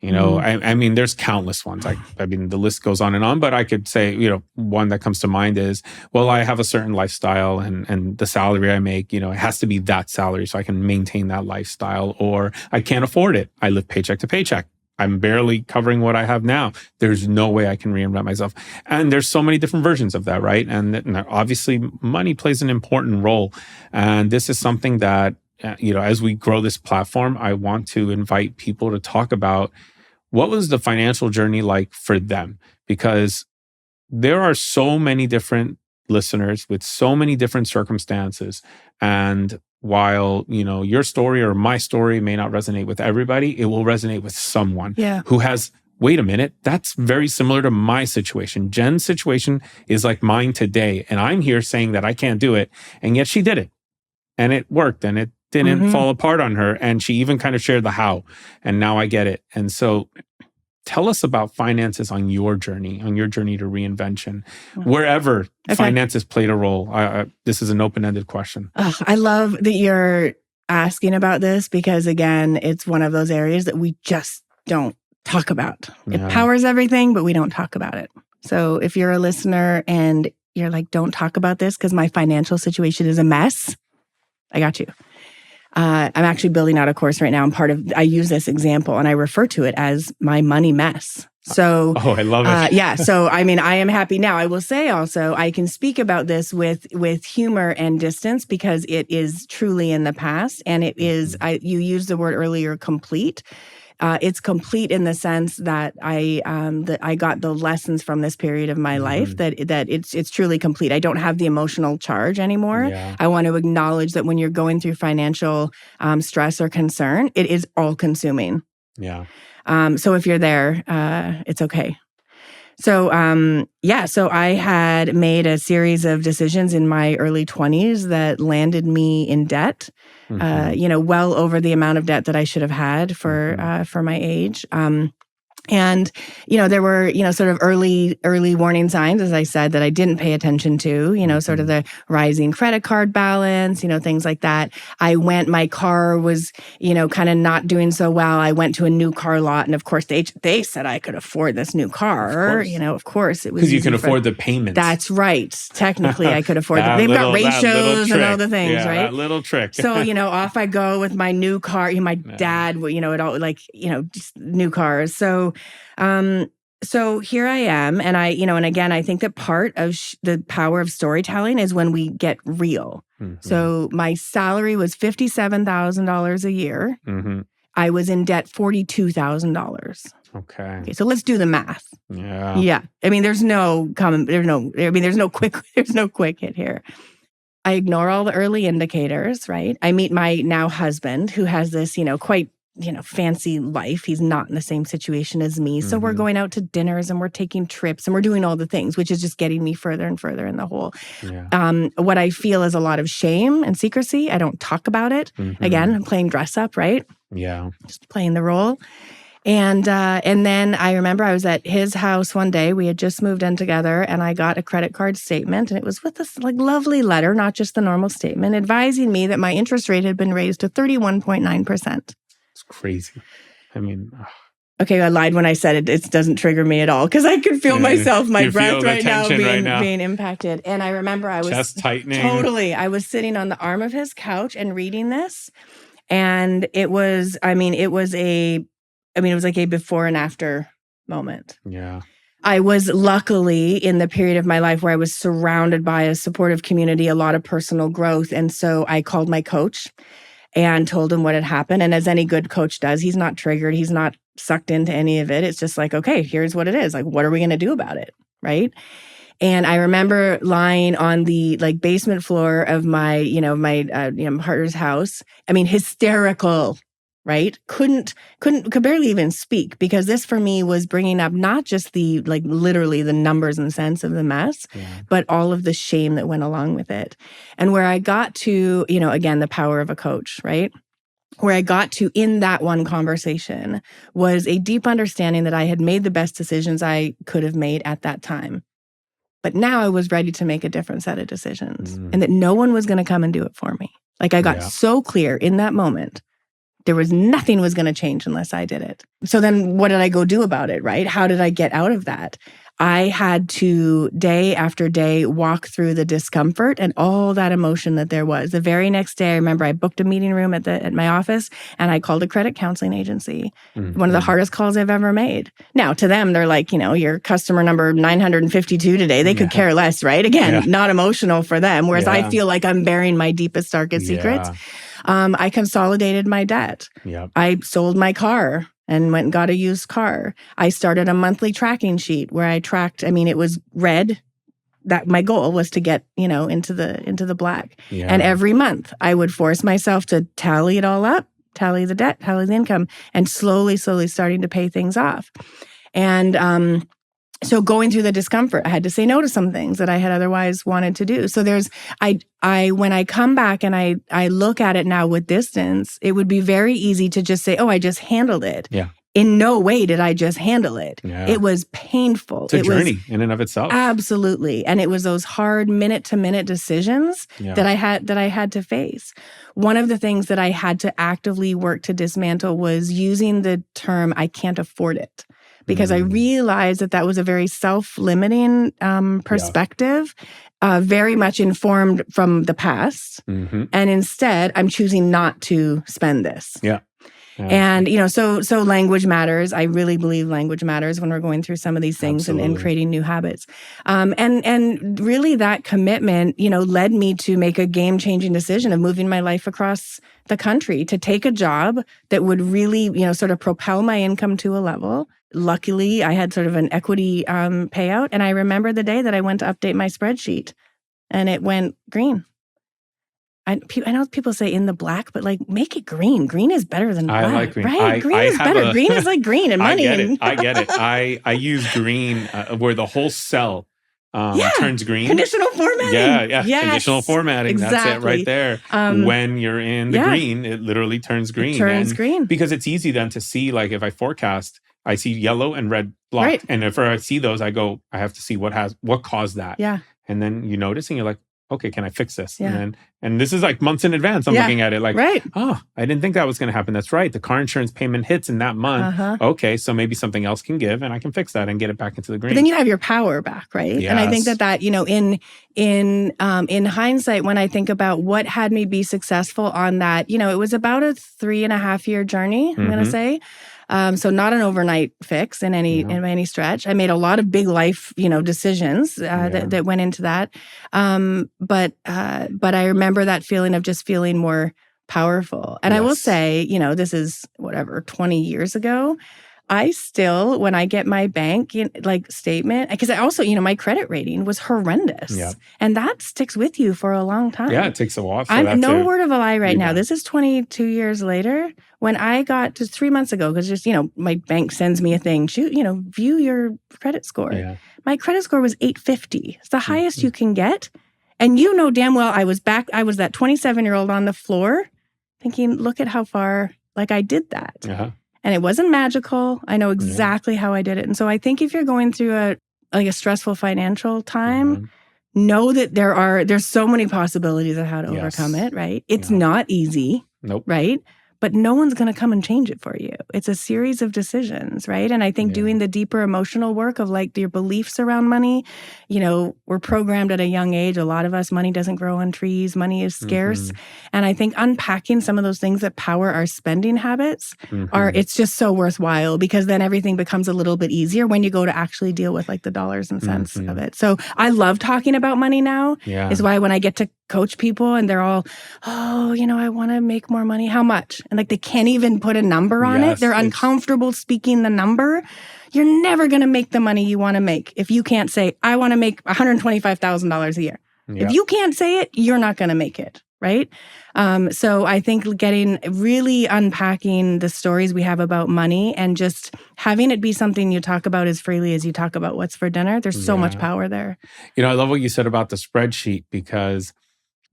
I mean, there's countless ones. I mean, the list goes on and on, but I could say, one that comes to mind is, well, I have a certain lifestyle and the salary I make, it has to be that salary so I can maintain that lifestyle, or I can't afford it. I live paycheck to paycheck. I'm barely covering what I have now. There's no way I can reinvent myself. And there's so many different versions of that, right? And obviously money plays an important role. And this is something that, as we grow this platform, I want to invite people to talk about what was the financial journey like for them? Because there are so many different listeners with so many different circumstances. And while, your story or my story may not resonate with everybody, it will resonate with someone who has, wait a minute, that's very similar to my situation. Jen's situation is like mine today. And I'm here saying that I can't do it. And yet she did it. And it worked. And it didn't fall apart on her. And she even kind of shared the how. And now I get it. And so tell us about finances on your journey to reinvention, wherever finances played a role. This is an open-ended question. I love that you're asking about this because, again, it's one of those areas that we just don't talk about. It powers everything, but we don't talk about it. So if you're a listener and you're like, don't talk about this because my financial situation is a mess, I got you. I'm actually building out a course right now. I use this example and I refer to it as my money mess. So, I love it. Yeah. So, I mean, I am happy now. I will say also, I can speak about this with humor and distance because it is truly in the past. And it is, you used the word earlier, complete. It's complete in the sense that I got the lessons from this period of my life that it's truly complete. I don't have the emotional charge anymore. Yeah. I want to acknowledge that when you're going through financial stress or concern, it is all consuming. Yeah. So if you're there, it's okay. So, so I had made a series of decisions in my early 20s that landed me in debt, well over the amount of debt that I should have had for my age. And, there were, sort of early warning signs, as I said, that I didn't pay attention to, sort of the rising credit card balance, things like that. My car was, kind of not doing so well. I went to a new car lot. And of course, they said I could afford this new car. Of course it was. Because you can afford the payments. That's right. Technically, I could afford them. They've got ratios and all the things, right? That little trick. So, off I go with my new car. My dad, it all just new cars. So here I am. And and again, I think that part of the power of storytelling is when we get real. So my salary was $57,000 a year. I was in debt $42,000. Okay. So let's do the math. Yeah. Yeah. I mean, there's no quick hit here. I ignore all the early indicators, right? I meet my now husband who has this, quite fancy life. He's not in the same situation as me. So we're going out to dinners and we're taking trips and we're doing all the things, which is just getting me further and further in the hole. Yeah. What I feel is a lot of shame and secrecy. I don't talk about it. Again, I'm playing dress up, right? Yeah. Just playing the role. And then I remember I was at his house one day. We had just moved in together and I got a credit card statement and it was with this lovely letter, not just the normal statement, advising me that my interest rate had been raised to 31.9%. It's crazy. I mean... Okay, I lied when I said it. It doesn't trigger me at all because I could feel myself, my breath right now being impacted. And I remember I was... Chest tightening. Totally. I was sitting on the arm of his couch and reading this. And it was like a before and after moment. Yeah. I was luckily in the period of my life where I was surrounded by a supportive community, a lot of personal growth. And so I called my coach and told him what had happened. And as any good coach does, he's not triggered. He's not sucked into any of it. It's just like, okay, here's what it is. Like, what are we going to do about it? Right. And I remember lying on the basement floor of my partner's house. I mean, hysterical, right? Could barely even speak because this for me was bringing up not just the literally the numbers and cents of the mess, but all of the shame that went along with it. And where I got to, again, the power of a coach, right? Where I got to in that one conversation was a deep understanding that I had made the best decisions I could have made at that time. But now I was ready to make a different set of decisions and that no one was going to come and do it for me. I got so clear in that moment There was nothing was going to change unless I did it. So then what did I go do about it, right? How did I get out of that? I had to, day after day, walk through the discomfort and all that emotion that there was. The very next day, I remember I booked a meeting room at my office and I called a credit counseling agency. One of the hardest calls I've ever made. Now, to them, they're like, you're customer number 952 today. They could care less, right? Again, not emotional for them. Whereas I feel like I'm bearing my deepest, darkest secrets. I consolidated my debt. I sold my car and went and got a used car. I started a monthly tracking sheet where I tracked, it was red. That my goal was to get, into the black. And every month I would force myself to tally it all up, tally the debt, tally the income, and slowly starting to pay things off. And so going through the discomfort, I had to say no to some things that I had otherwise wanted to do. So when I come back and I look at it now with distance, it would be very easy to just say, oh, I just handled it. Yeah. In no way did I just handle it. Yeah. It was painful. It's a journey in and of itself. Absolutely. And it was those hard minute-to-minute decisions that I had to face. One of the things that I had to actively work to dismantle was using the term, I can't afford it. Because I realized that was a very self-limiting perspective, very much informed from the past. And instead, I'm choosing not to spend this. And, so language matters. I really believe language matters when we're going through some of these things and creating new habits. And really that commitment, led me to make a game-changing decision of moving my life across the country to take a job that would really, sort of propel my income to a level. Luckily, I had sort of an equity payout. And I remember the day that I went to update my spreadsheet and it went green. I know people say in the black, but make it green. Green is better than black. I like green. Right? Green is better. Green is like green and money. I get it. I use green where the whole cell turns green. Conditional formatting. Yeah. Yes, conditional formatting. Exactly. That's it right there. When you're in the green, it literally turns green. It turns green. Because it's easy then to see, if I forecast, I see yellow and red block. Right. And if I see those, I go, I have to see what caused that. Yeah. And then you notice and you're like, okay, can I fix this? Yeah. And this is months in advance. I'm looking at it right. Oh, I didn't think that was going to happen. That's right. The car insurance payment hits in that month. Okay, so maybe something else can give and I can fix that and get it back into the green. But then you have your power back, right? Yes. And I think that in hindsight, when I think about what had me be successful on that, it was about a 3.5 year journey, I'm going to say. So not an overnight fix in any stretch. I made a lot of big life, decisions that went into that. But I remember that feeling of just feeling more powerful. And I will say, this is 20 years ago. I still, when I get my bank statement, because I also, my credit rating was horrendous. Yeah. And that sticks with you for a long time. Yeah, it takes a while. I'm no word of a lie right now. This is 22 years later. When I got just 3 months ago, because just, my bank sends me a thing, view your credit score. Yeah. My credit score was 850. It's the highest you can get. And damn well I was that 27-year-old on the floor thinking, look at how far, I did that. Uh-huh. And it wasn't magical. I know exactly how I did it. And so I think if you're going through a stressful financial time, know that there's so many possibilities of how to overcome it, right? It's not easy. Nope. Right? But no one's going to come and change it for you. It's a series of decisions, right? And I think doing the deeper emotional work of your beliefs around money, we're programmed at a young age. A lot of us, money doesn't grow on trees. Money is scarce. And I think unpacking some of those things that power our spending habits it's just so worthwhile because then everything becomes a little bit easier when you go to actually deal with the dollars and cents of it. So I love talking about money now. Yeah. Is why when I get to coach people and they're all, I want to make more money. How much? And they can't even put a number on it. They're uncomfortable speaking the number. You're never going to make the money you want to make if you can't say, I want to make $125,000 a year. Yeah. If you can't say it, you're not going to make it, right? So I think really unpacking the stories we have about money and just having it be something you talk about as freely as you talk about what's for dinner, there's so much power there. I love what you said about the spreadsheet because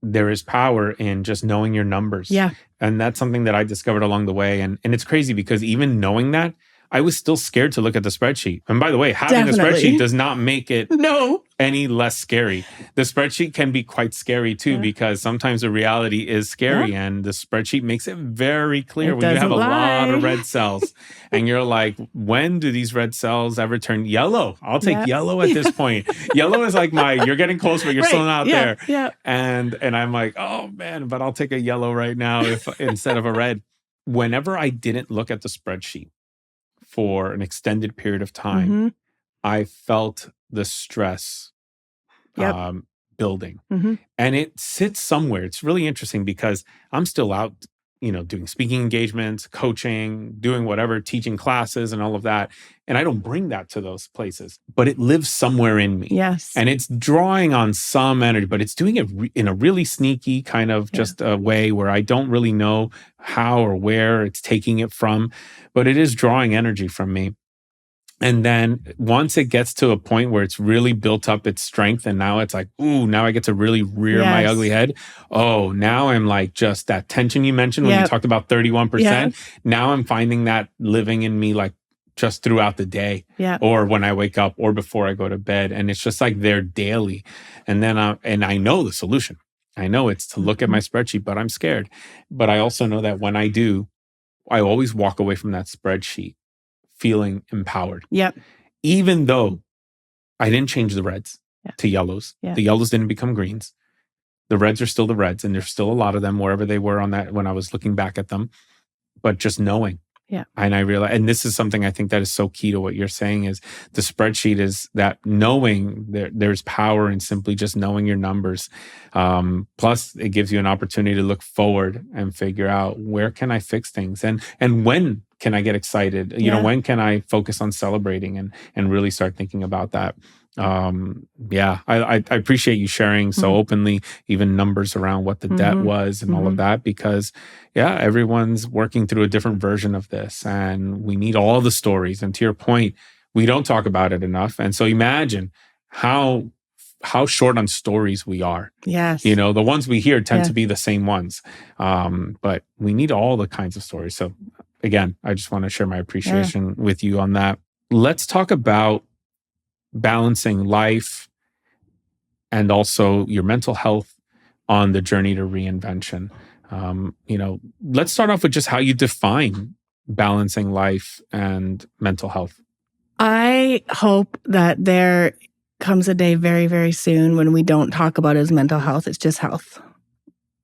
there is power in just knowing your numbers. Yeah. And that's something that I discovered along the way. And it's crazy because even knowing that, I was still scared to look at the spreadsheet. And by the way, having a Definitely. spreadsheet does not make it No. any less scary. The spreadsheet can be quite scary too, because sometimes the reality is scary, and the spreadsheet makes it very clear when you have a lot of red cells and you're like, when do these red cells ever turn yellow? I'll take yellow at this point. Yellow is like you're getting close, but you're still not there. Yeah. And I'm like, oh man, but I'll take a yellow right now instead of a red. Whenever I didn't look at the spreadsheet for an extended period of time, I felt the stress building. And it sits somewhere. It's really interesting because I'm still out, doing speaking engagements, coaching, doing whatever, teaching classes and all of that. And I don't bring that to those places, but it lives somewhere in me. Yes. And it's drawing on some energy, but it's doing it in a really sneaky kind of just a way where I don't really know how or where it's taking it from, but it is drawing energy from me. And then once it gets to a point where it's really built up its strength, and now it's like, ooh, now I get to really rear my ugly head. Oh, now I'm like just that tension you mentioned when you talked about 31%. Yes. Now I'm finding that living in me like just throughout the day or when I wake up or before I go to bed. And it's just like there daily. And then and I know the solution. I know it's to look at my spreadsheet, but I'm scared. But I also know that when I do, I always walk away from that spreadsheet feeling empowered. Yep. Even though I didn't change the reds to yellows. Yeah. The yellows didn't become greens. The reds are still the reds, and there's still a lot of them wherever they were on that when I was looking back at them. But just knowing. Yeah. And I realize, and this is something I think that is so key to what you're saying, is the spreadsheet is that knowing there's power in simply just knowing your numbers. Plus, it gives you an opportunity to look forward and figure out where can I fix things and when can I get excited? When can I focus on celebrating and really start thinking about that? I appreciate you sharing so openly, even numbers around what the debt was and all of that, because everyone's working through a different version of this, and we need all the stories. And to your point, we don't talk about it enough. And so imagine how short on stories we are. Yes. The ones we hear tend to be the same ones. But we need all the kinds of stories. So again, I just want to share my appreciation with you on that. Let's talk about balancing life and also your mental health on the journey to reinvention. Let's start off with just how you define balancing life and mental health. I hope that there comes a day very, very soon when we don't talk about it as mental health. It's just health.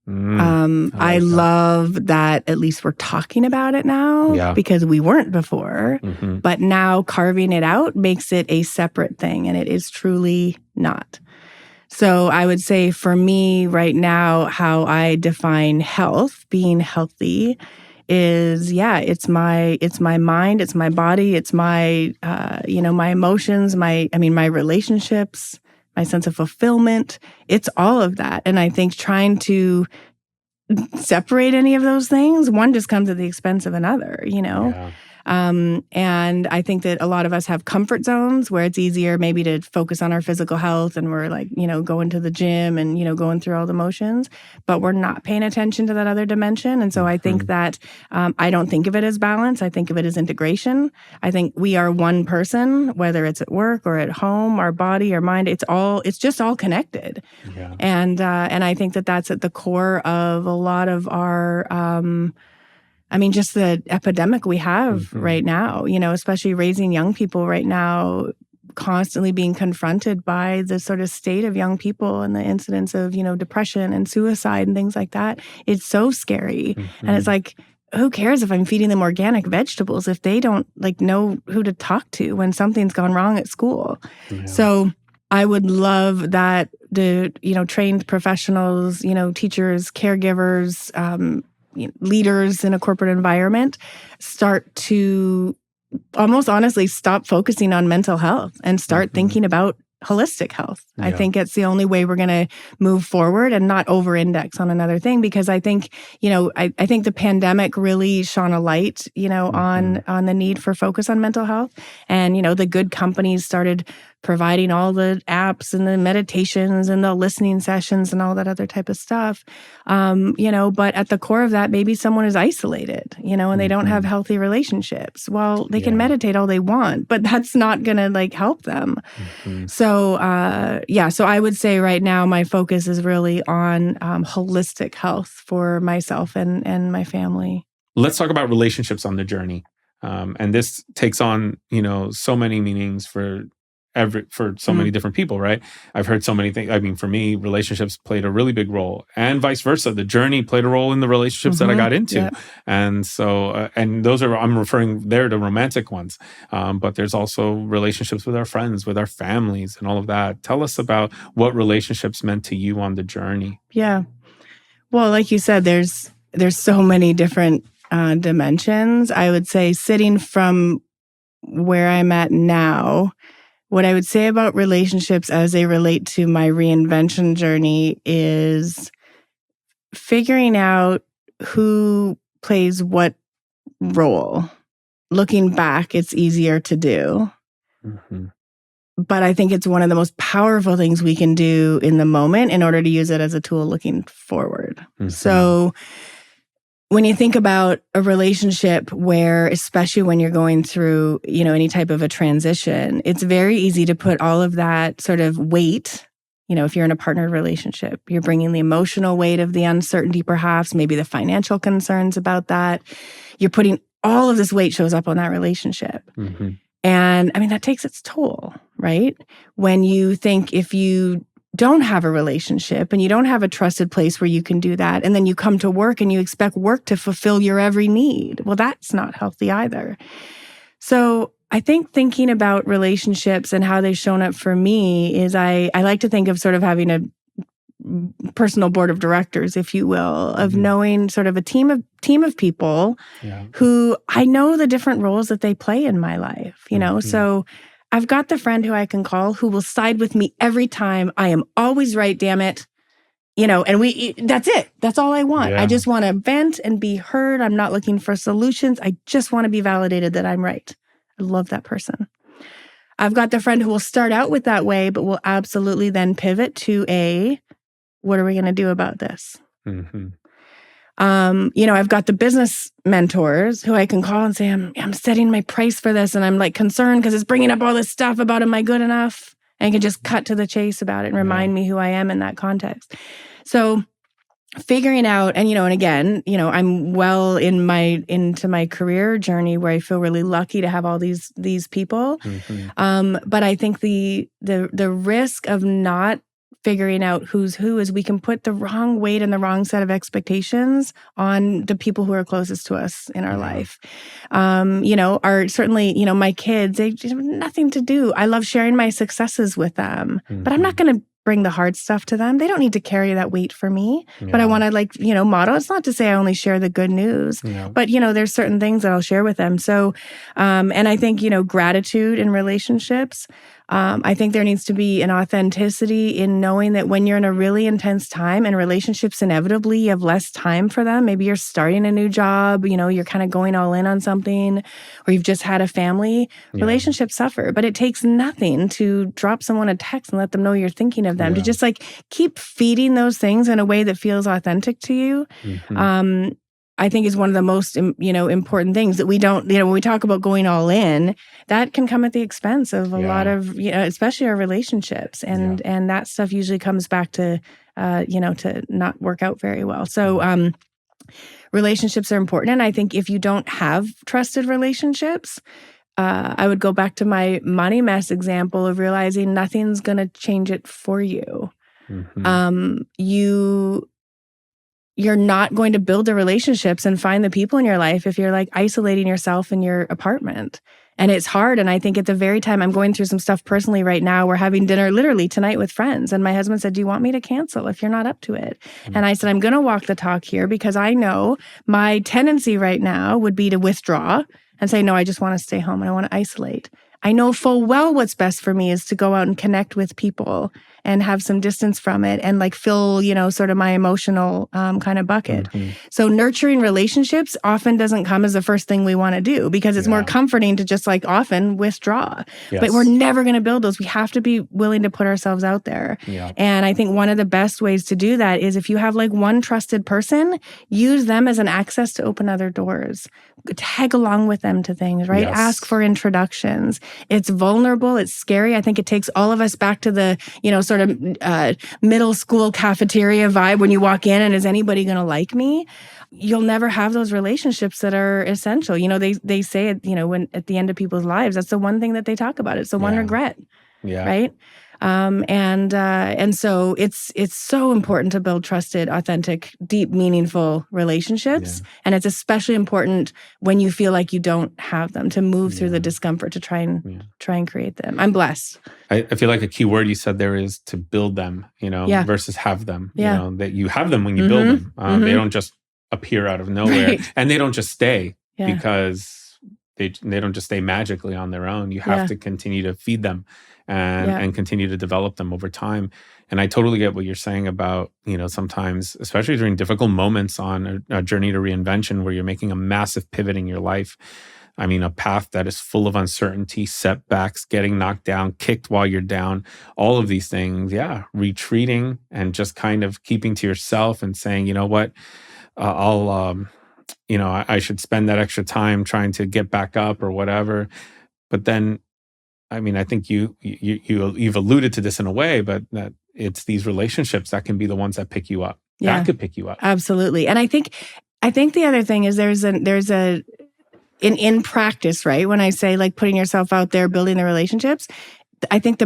I love that at least we're talking about it now because we weren't before. But now carving it out makes it a separate thing, and it is truly not. So I would say for me right now, how I define health, being healthy, is it's my mind, it's my body, it's my my emotions, my relationships, my sense of fulfillment. It's all of that. And I think trying to separate any of those things, one just comes at the expense of another, And I think that a lot of us have comfort zones where it's easier maybe to focus on our physical health, and we're like, going to the gym and, going through all the motions, but we're not paying attention to that other dimension. And so I think that I don't think of it as balance. I think of it as integration. I think we are one person, whether it's at work or at home, our body, our mind, it's just all connected. Yeah. And I think that that's at the core of a lot of our, just the epidemic we have right now, especially raising young people right now, constantly being confronted by the sort of state of young people and the incidence of, depression and suicide and things like that. It's so scary. And it's like, who cares if I'm feeding them organic vegetables if they don't know who to talk to when something's gone wrong at school? Yeah. So I would love that the, trained professionals, teachers, caregivers, leaders in a corporate environment start to almost honestly stop focusing on mental health and start thinking about holistic health. I Yeah. think it's the only way we're going to move forward and not over-index on another thing, because I think, I think the pandemic really shone a light, on the need for focus on mental health. And, the good companies started providing all the apps and the meditations and the listening sessions and all that other type of stuff. But at the core of that, maybe someone is isolated, and they don't have healthy relationships. Well, they can meditate all they want, but that's not going to help them. So, so I would say right now my focus is really on holistic health for myself and my family. Let's talk about relationships on the journey. And this takes on, so many meanings for so many different people, right? I've heard so many things. I mean, for me, relationships played a really big role, and vice versa. The journey played a role in the relationships that I got into. Yep. And so, and those are, I'm referring there to romantic ones. But there's also relationships with our friends, with our families, and all of that. Tell us about what relationships meant to you on the journey. Yeah. Well, like you said, there's so many different dimensions. I would say, sitting from where I'm at now, what I would say about relationships as they relate to my reinvention journey is figuring out who plays what role. Looking back, it's easier to do. But I think it's one of the most powerful things we can do in the moment in order to use it as a tool looking forward. So when you think about a relationship where, especially when you're going through, any type of a transition, it's very easy to put all of that sort of weight. If you're in a partnered relationship, you're bringing the emotional weight of the uncertainty, perhaps, maybe the financial concerns about that. You're putting all of this weight shows up on that relationship. And I mean, that takes its toll, right? When you think if you don't have a relationship and you don't have a trusted place where you can do that, and then you come to work and you expect work to fulfill your every need, well, that's not healthy either. So I think thinking about relationships and how they've shown up for me is I like to think of sort of having a personal board of directors, if you will, of knowing sort of a team of people who I know the different roles that they play in my life, So I've got the friend who I can call who will side with me every time. I am always right, damn it. And that's it. That's all I want. I just want to vent and be heard. I'm not looking for solutions. I just want to be validated that I'm right. I love that person. I've got the friend who will start out with that way, but will absolutely then pivot to what are we going to do about this? I've got the business mentors who I can call and say, I'm setting my price for this, and I'm concerned because it's bringing up all this stuff about, am I good enough? And I can just cut to the chase about it and remind me who I am in that context. So figuring out, and again, I'm well into my career journey where I feel really lucky to have all these people. But I think the risk of not figuring out who's who is we can put the wrong weight and the wrong set of expectations on the people who are closest to us in our life. Are certainly, my kids, they just have nothing to do. I love sharing my successes with them, but I'm not going to bring the hard stuff to them. They don't need to carry that weight for me. But I want to model. It's not to say I only share the good news, but there's certain things that I'll share with them. So, and I think, gratitude in relationships, I think there needs to be an authenticity in knowing that when you're in a really intense time and relationships, inevitably you have less time for them. Maybe you're starting a new job, you're kind of going all in on something, or you've just had a family, relationships suffer. But it takes nothing to drop someone a text and let them know you're thinking of them, to just keep feeding those things in a way that feels authentic to you. I think is one of the most, important things that we don't, when we talk about going all in, that can come at the expense of a lot of, especially our relationships. And that stuff usually comes back to, to not work out very well. So relationships are important. And I think if you don't have trusted relationships, I would go back to my money mess example of realizing nothing's going to change it for you. You're not going to build the relationships and find the people in your life if you're isolating yourself in your apartment. And it's hard. And I think at the very time I'm going through some stuff personally right now, we're having dinner literally tonight with friends. And my husband said, do you want me to cancel if you're not up to it? And I said, I'm going to walk the talk here because I know my tendency right now would be to withdraw and say, no, I just want to stay home and I want to isolate. I know full well what's best for me is to go out and connect with people and have some distance from it and like fill, sort of my emotional kind of bucket. Mm-hmm. So nurturing relationships often doesn't come as the first thing we want to do because it's more comforting to just like often withdraw. Yes. But we're never going to build those. We have to be willing to put ourselves out there. Yeah. And I think one of the best ways to do that is if you have like one trusted person, use them as an access to open other doors. Tag along with them to things, right? Yes. Ask for introductions. It's vulnerable. It's scary. I think it takes all of us back to the, sort of middle school cafeteria vibe when you walk in and is anybody going to like me? You'll never have those relationships that are essential. They say it, when at the end of people's lives, that's the one thing that they talk about. It's the one regret, right? And so it's so important to build trusted, authentic, deep, meaningful relationships. Yeah. And it's especially important when you feel like you don't have them to move through the discomfort to try and create them. I'm blessed. I feel like a key word you said there is to build them, versus have them. That you have them when you build them. They don't just appear out of nowhere, and they don't just stay because they don't just stay magically on their own. You have to continue to feed them and continue to develop them over time. And I totally get what you're saying about, sometimes, especially during difficult moments on a journey to reinvention where you're making a massive pivot in your life. I mean, a path that is full of uncertainty, setbacks, getting knocked down, kicked while you're down, all of these things. Yeah. Retreating and just kind of keeping to yourself and saying, you know what, I should spend that extra time trying to get back up or whatever. But then, I mean, I think you've alluded to this in a way, but that it's these relationships that can be the ones that pick you up. Yeah, that could pick you up. Absolutely. And I think the other thing is in practice, right? When I say like putting yourself out there, building the relationships, I think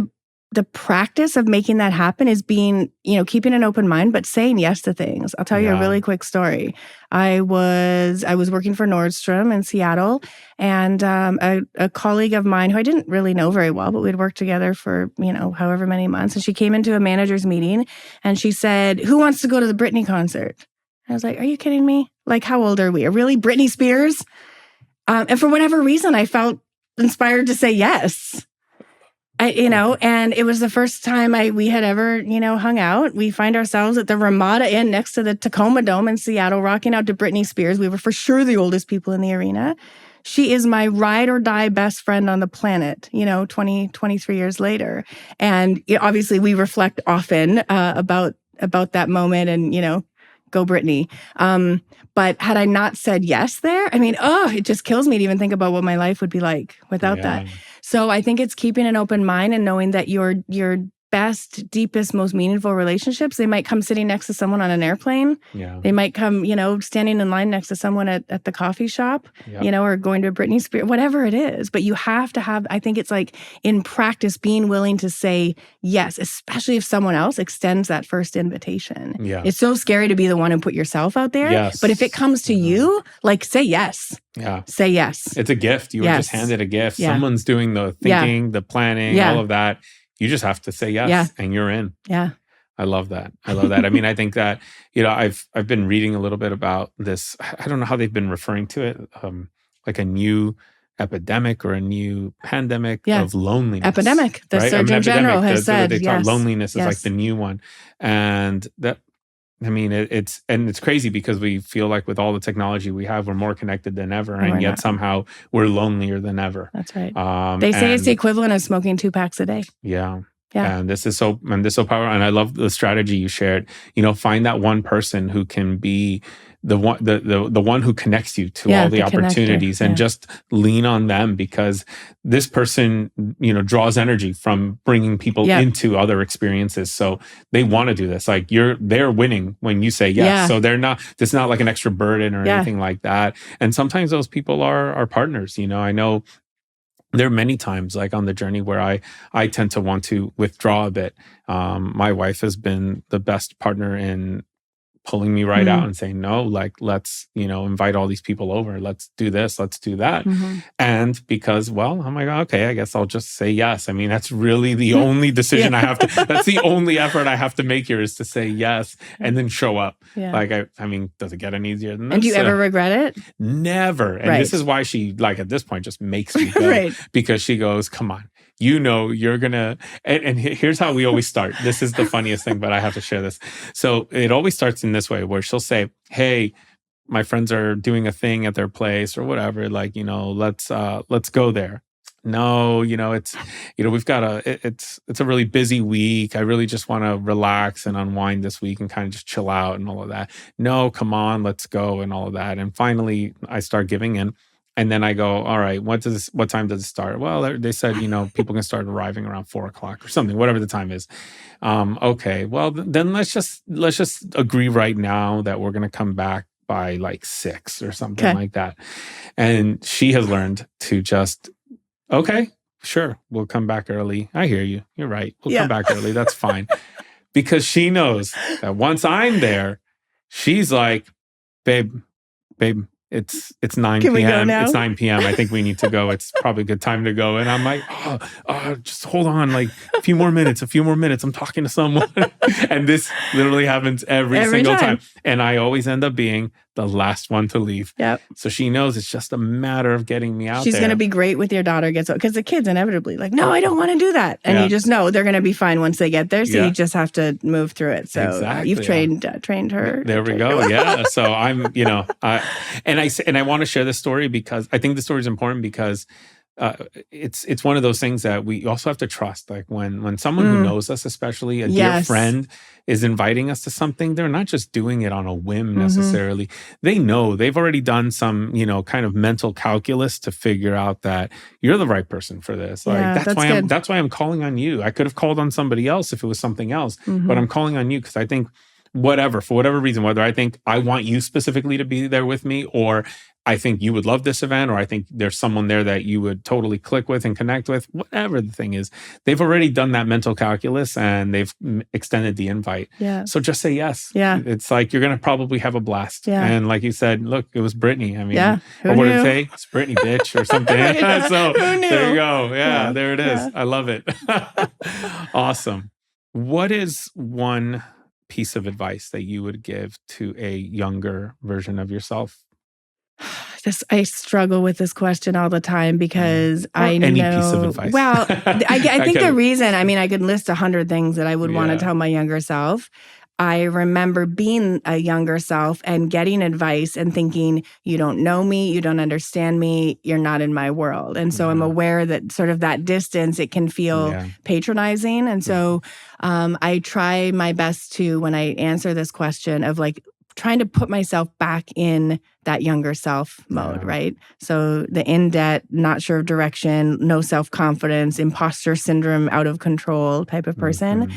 the practice of making that happen is being, keeping an open mind, but saying yes to things. I'll tell you a really quick story. I was working for Nordstrom in Seattle, and a colleague of mine who I didn't really know very well, but we'd worked together for, however many months. And she came into a manager's meeting and she said, "Who wants to go to the Britney concert?" I was like, "Are you kidding me? Like, how old are we? Really? Britney Spears?" And for whatever reason, I felt inspired to say yes. And it was the first time we had ever, hung out. We find ourselves at the Ramada Inn next to the Tacoma Dome in Seattle, rocking out to Britney Spears. We were for sure the oldest people in the arena. She is my ride or die best friend on the planet, 23 years later. And obviously we reflect often about that moment and, go Britney. But had I not said yes there, I mean, it just kills me to even think about what my life would be like without that. So I think it's keeping an open mind and knowing that your best, deepest, most meaningful relationships, they might come sitting next to someone on an airplane. Yeah. They might come, standing in line next to someone at the coffee shop, or going to a Britney Spears, whatever it is. But you have to have, I think it's like in practice, being willing to say yes, especially if someone else extends that first invitation. Yeah. It's so scary to be the one and put yourself out there. Yes. But if it comes to you, like say yes. Yeah. Say yes. It's a gift. You were just handed a gift. Yeah. Someone's doing the thinking, the planning, all of that. You just have to say yes and you're in. Yeah. I love that. I mean, I think that, I've been reading a little bit about this. I don't know how they've been referring to it, like a new epidemic or a new pandemic of loneliness. Epidemic. The Surgeon General has said, loneliness is like the new one. And that, I mean, it's crazy because we feel like with all the technology we have, we're more connected than ever, and yet somehow we're lonelier than ever. That's right. They say it's the equivalent of smoking 2 packs a day. Yeah. Yeah. And this is so powerful. And I love the strategy you shared. Find that one person who can be the one who connects you to all the opportunities and just lean on them, because this person, draws energy from bringing people into other experiences. So they want to do this. Like they're winning when you say yes. Yeah. So it's not like an extra burden or anything like that. And sometimes those people are partners. I know there are many times like on the journey where I tend to want to withdraw a bit. My wife has been the best partner in pulling me right out and saying, no, like, let's, invite all these people over. Let's do this. Let's do that. And because, well, I'm like, okay, I guess I'll just say yes. I mean, that's really the only decision I have to, that's the only effort I have to make here is to say yes and then show up. Yeah. Like, I mean, does it get any easier than this? And do you ever regret it? Never. And this is why she, like, at this point just makes me go. Because she goes, come on. You're going to, and here's how we always start. This is the funniest thing, but I have to share this. So it always starts in this way where she'll say, hey, my friends are doing a thing at their place or whatever. Like, let's go there. No, it's, we've got it's a really busy week. I really just want to relax and unwind this week and kind of just chill out and all of that. No, come on, let's go and all of that. And finally I start giving in. And then I go, all right, what time does it start? Well, they said, people can start arriving around 4:00 or something, whatever the time is. Okay, well, then let's just agree right now that we're going to come back by like 6 or something like that. And she has learned to just, okay, sure, we'll come back early. I hear you. You're right. We'll come back early. That's fine. Because she knows that once I'm there, she's like, babe, it's 9 p.m. It's 9 p.m. I think we need to go. It's probably a good time to go. And I'm like, just hold on, like a few more minutes. I'm talking to someone. And this literally happens every single time. And I always end up being the last one to leave. Yep. So she knows it's just a matter of getting me out She's going to be great with your daughter gets out. Because the kids inevitably like, no, I don't want to do that. And you just know they're going to be fine once they get there. So you just have to move through it. So you've trained her. There we go. Yeah. So I'm, and I want to share this story because I think the story is important because it's one of those things that we also have to trust. Like when someone who knows us, especially a dear friend, is inviting us to something, they're not just doing it on a whim necessarily. They know they've already done some, kind of mental calculus to figure out that you're the right person for this. Like that's why I'm calling on you. I could have called on somebody else if it was something else, but I'm calling on you because I think for whatever reason, whether I think I want you specifically to be there with me, or I think you would love this event, or I think there's someone there that you would totally click with and connect with, whatever the thing is, they've already done that mental calculus and they've extended the invite. Yeah. So just say yes. Yeah. It's like, you're going to probably have a blast. Yeah. And like you said, look, it was Brittany. I mean, or what did it say? It's Brittany, bitch, or something. So there you go. Yeah, there it is. I love it. Awesome. What is one piece of advice that you would give to a younger version of yourself? I struggle with this question all the time because I know. Any piece of advice. Well, I think the reason, I could list 100 things that I would want to tell my younger self. I remember being a younger self and getting advice and thinking, you don't know me, you don't understand me, you're not in my world. And so I'm aware that sort of that distance, it can feel patronizing. And so I try my best to, when I answer this question, of like trying to put myself back in that younger self mode, right? So the in debt, not sure of direction, no self-confidence, imposter syndrome, out of control type of person.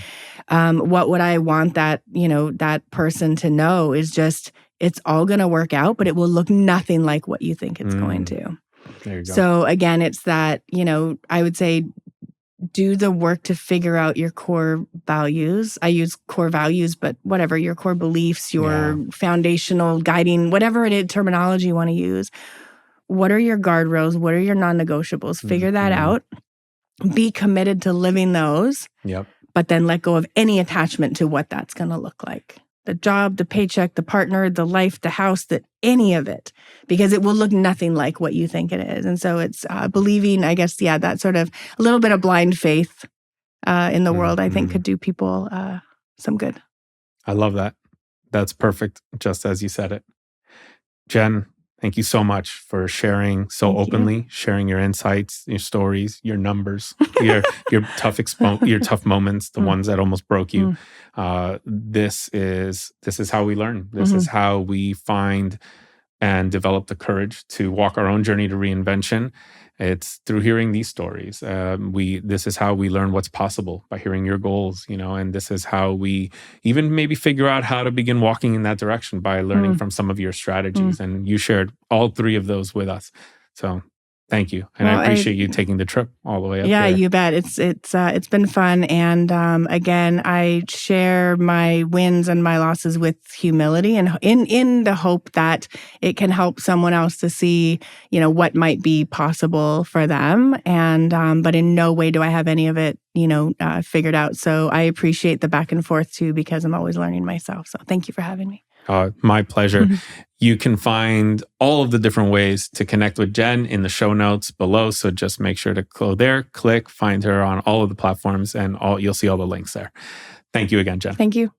What would I want that person to know is just, it's all going to work out, but it will look nothing like what you think it's going to. There you go. So again, it's that, I would say, do the work to figure out your core values. I use core values, but whatever, your core beliefs, your foundational guiding, whatever it is, terminology you want to use. What are your guardrails? What are your non-negotiables? Figure that out. Be committed to living those. Yep. But then let go of any attachment to what that's going to look like. The job, the paycheck, the partner, the life, the house, any of it, because it will look nothing like what you think it is. And so it's believing, I guess, that sort of a little bit of blind faith in the world, I think could do people some good. I love that. That's perfect, just as you said it. Jen, thank you so much for sharing so openly, sharing your insights, your stories, your numbers, your tough moments, the ones that almost broke you. This is how we learn. This is how we find and develop the courage to walk our own journey to reinvention. It's through hearing these stories. This is how we learn what's possible, by hearing your goals, and this is how we even maybe figure out how to begin walking in that direction by learning from some of your strategies. And you shared all 3 of those with us. So Thank you. And Well, I appreciate you taking the trip all the way up there. You bet. It's been fun. And again, I share my wins and my losses with humility, and in the hope that it can help someone else to see, what might be possible for them. And but in no way do I have any of it, figured out. So I appreciate the back and forth too, because I'm always learning myself. So thank you for having me. My pleasure. You can find all of the different ways to connect with Jen in the show notes below. So just make sure to go there, click, find her on all of the platforms, and you'll see all the links there. Thank you again, Jen. Thank you.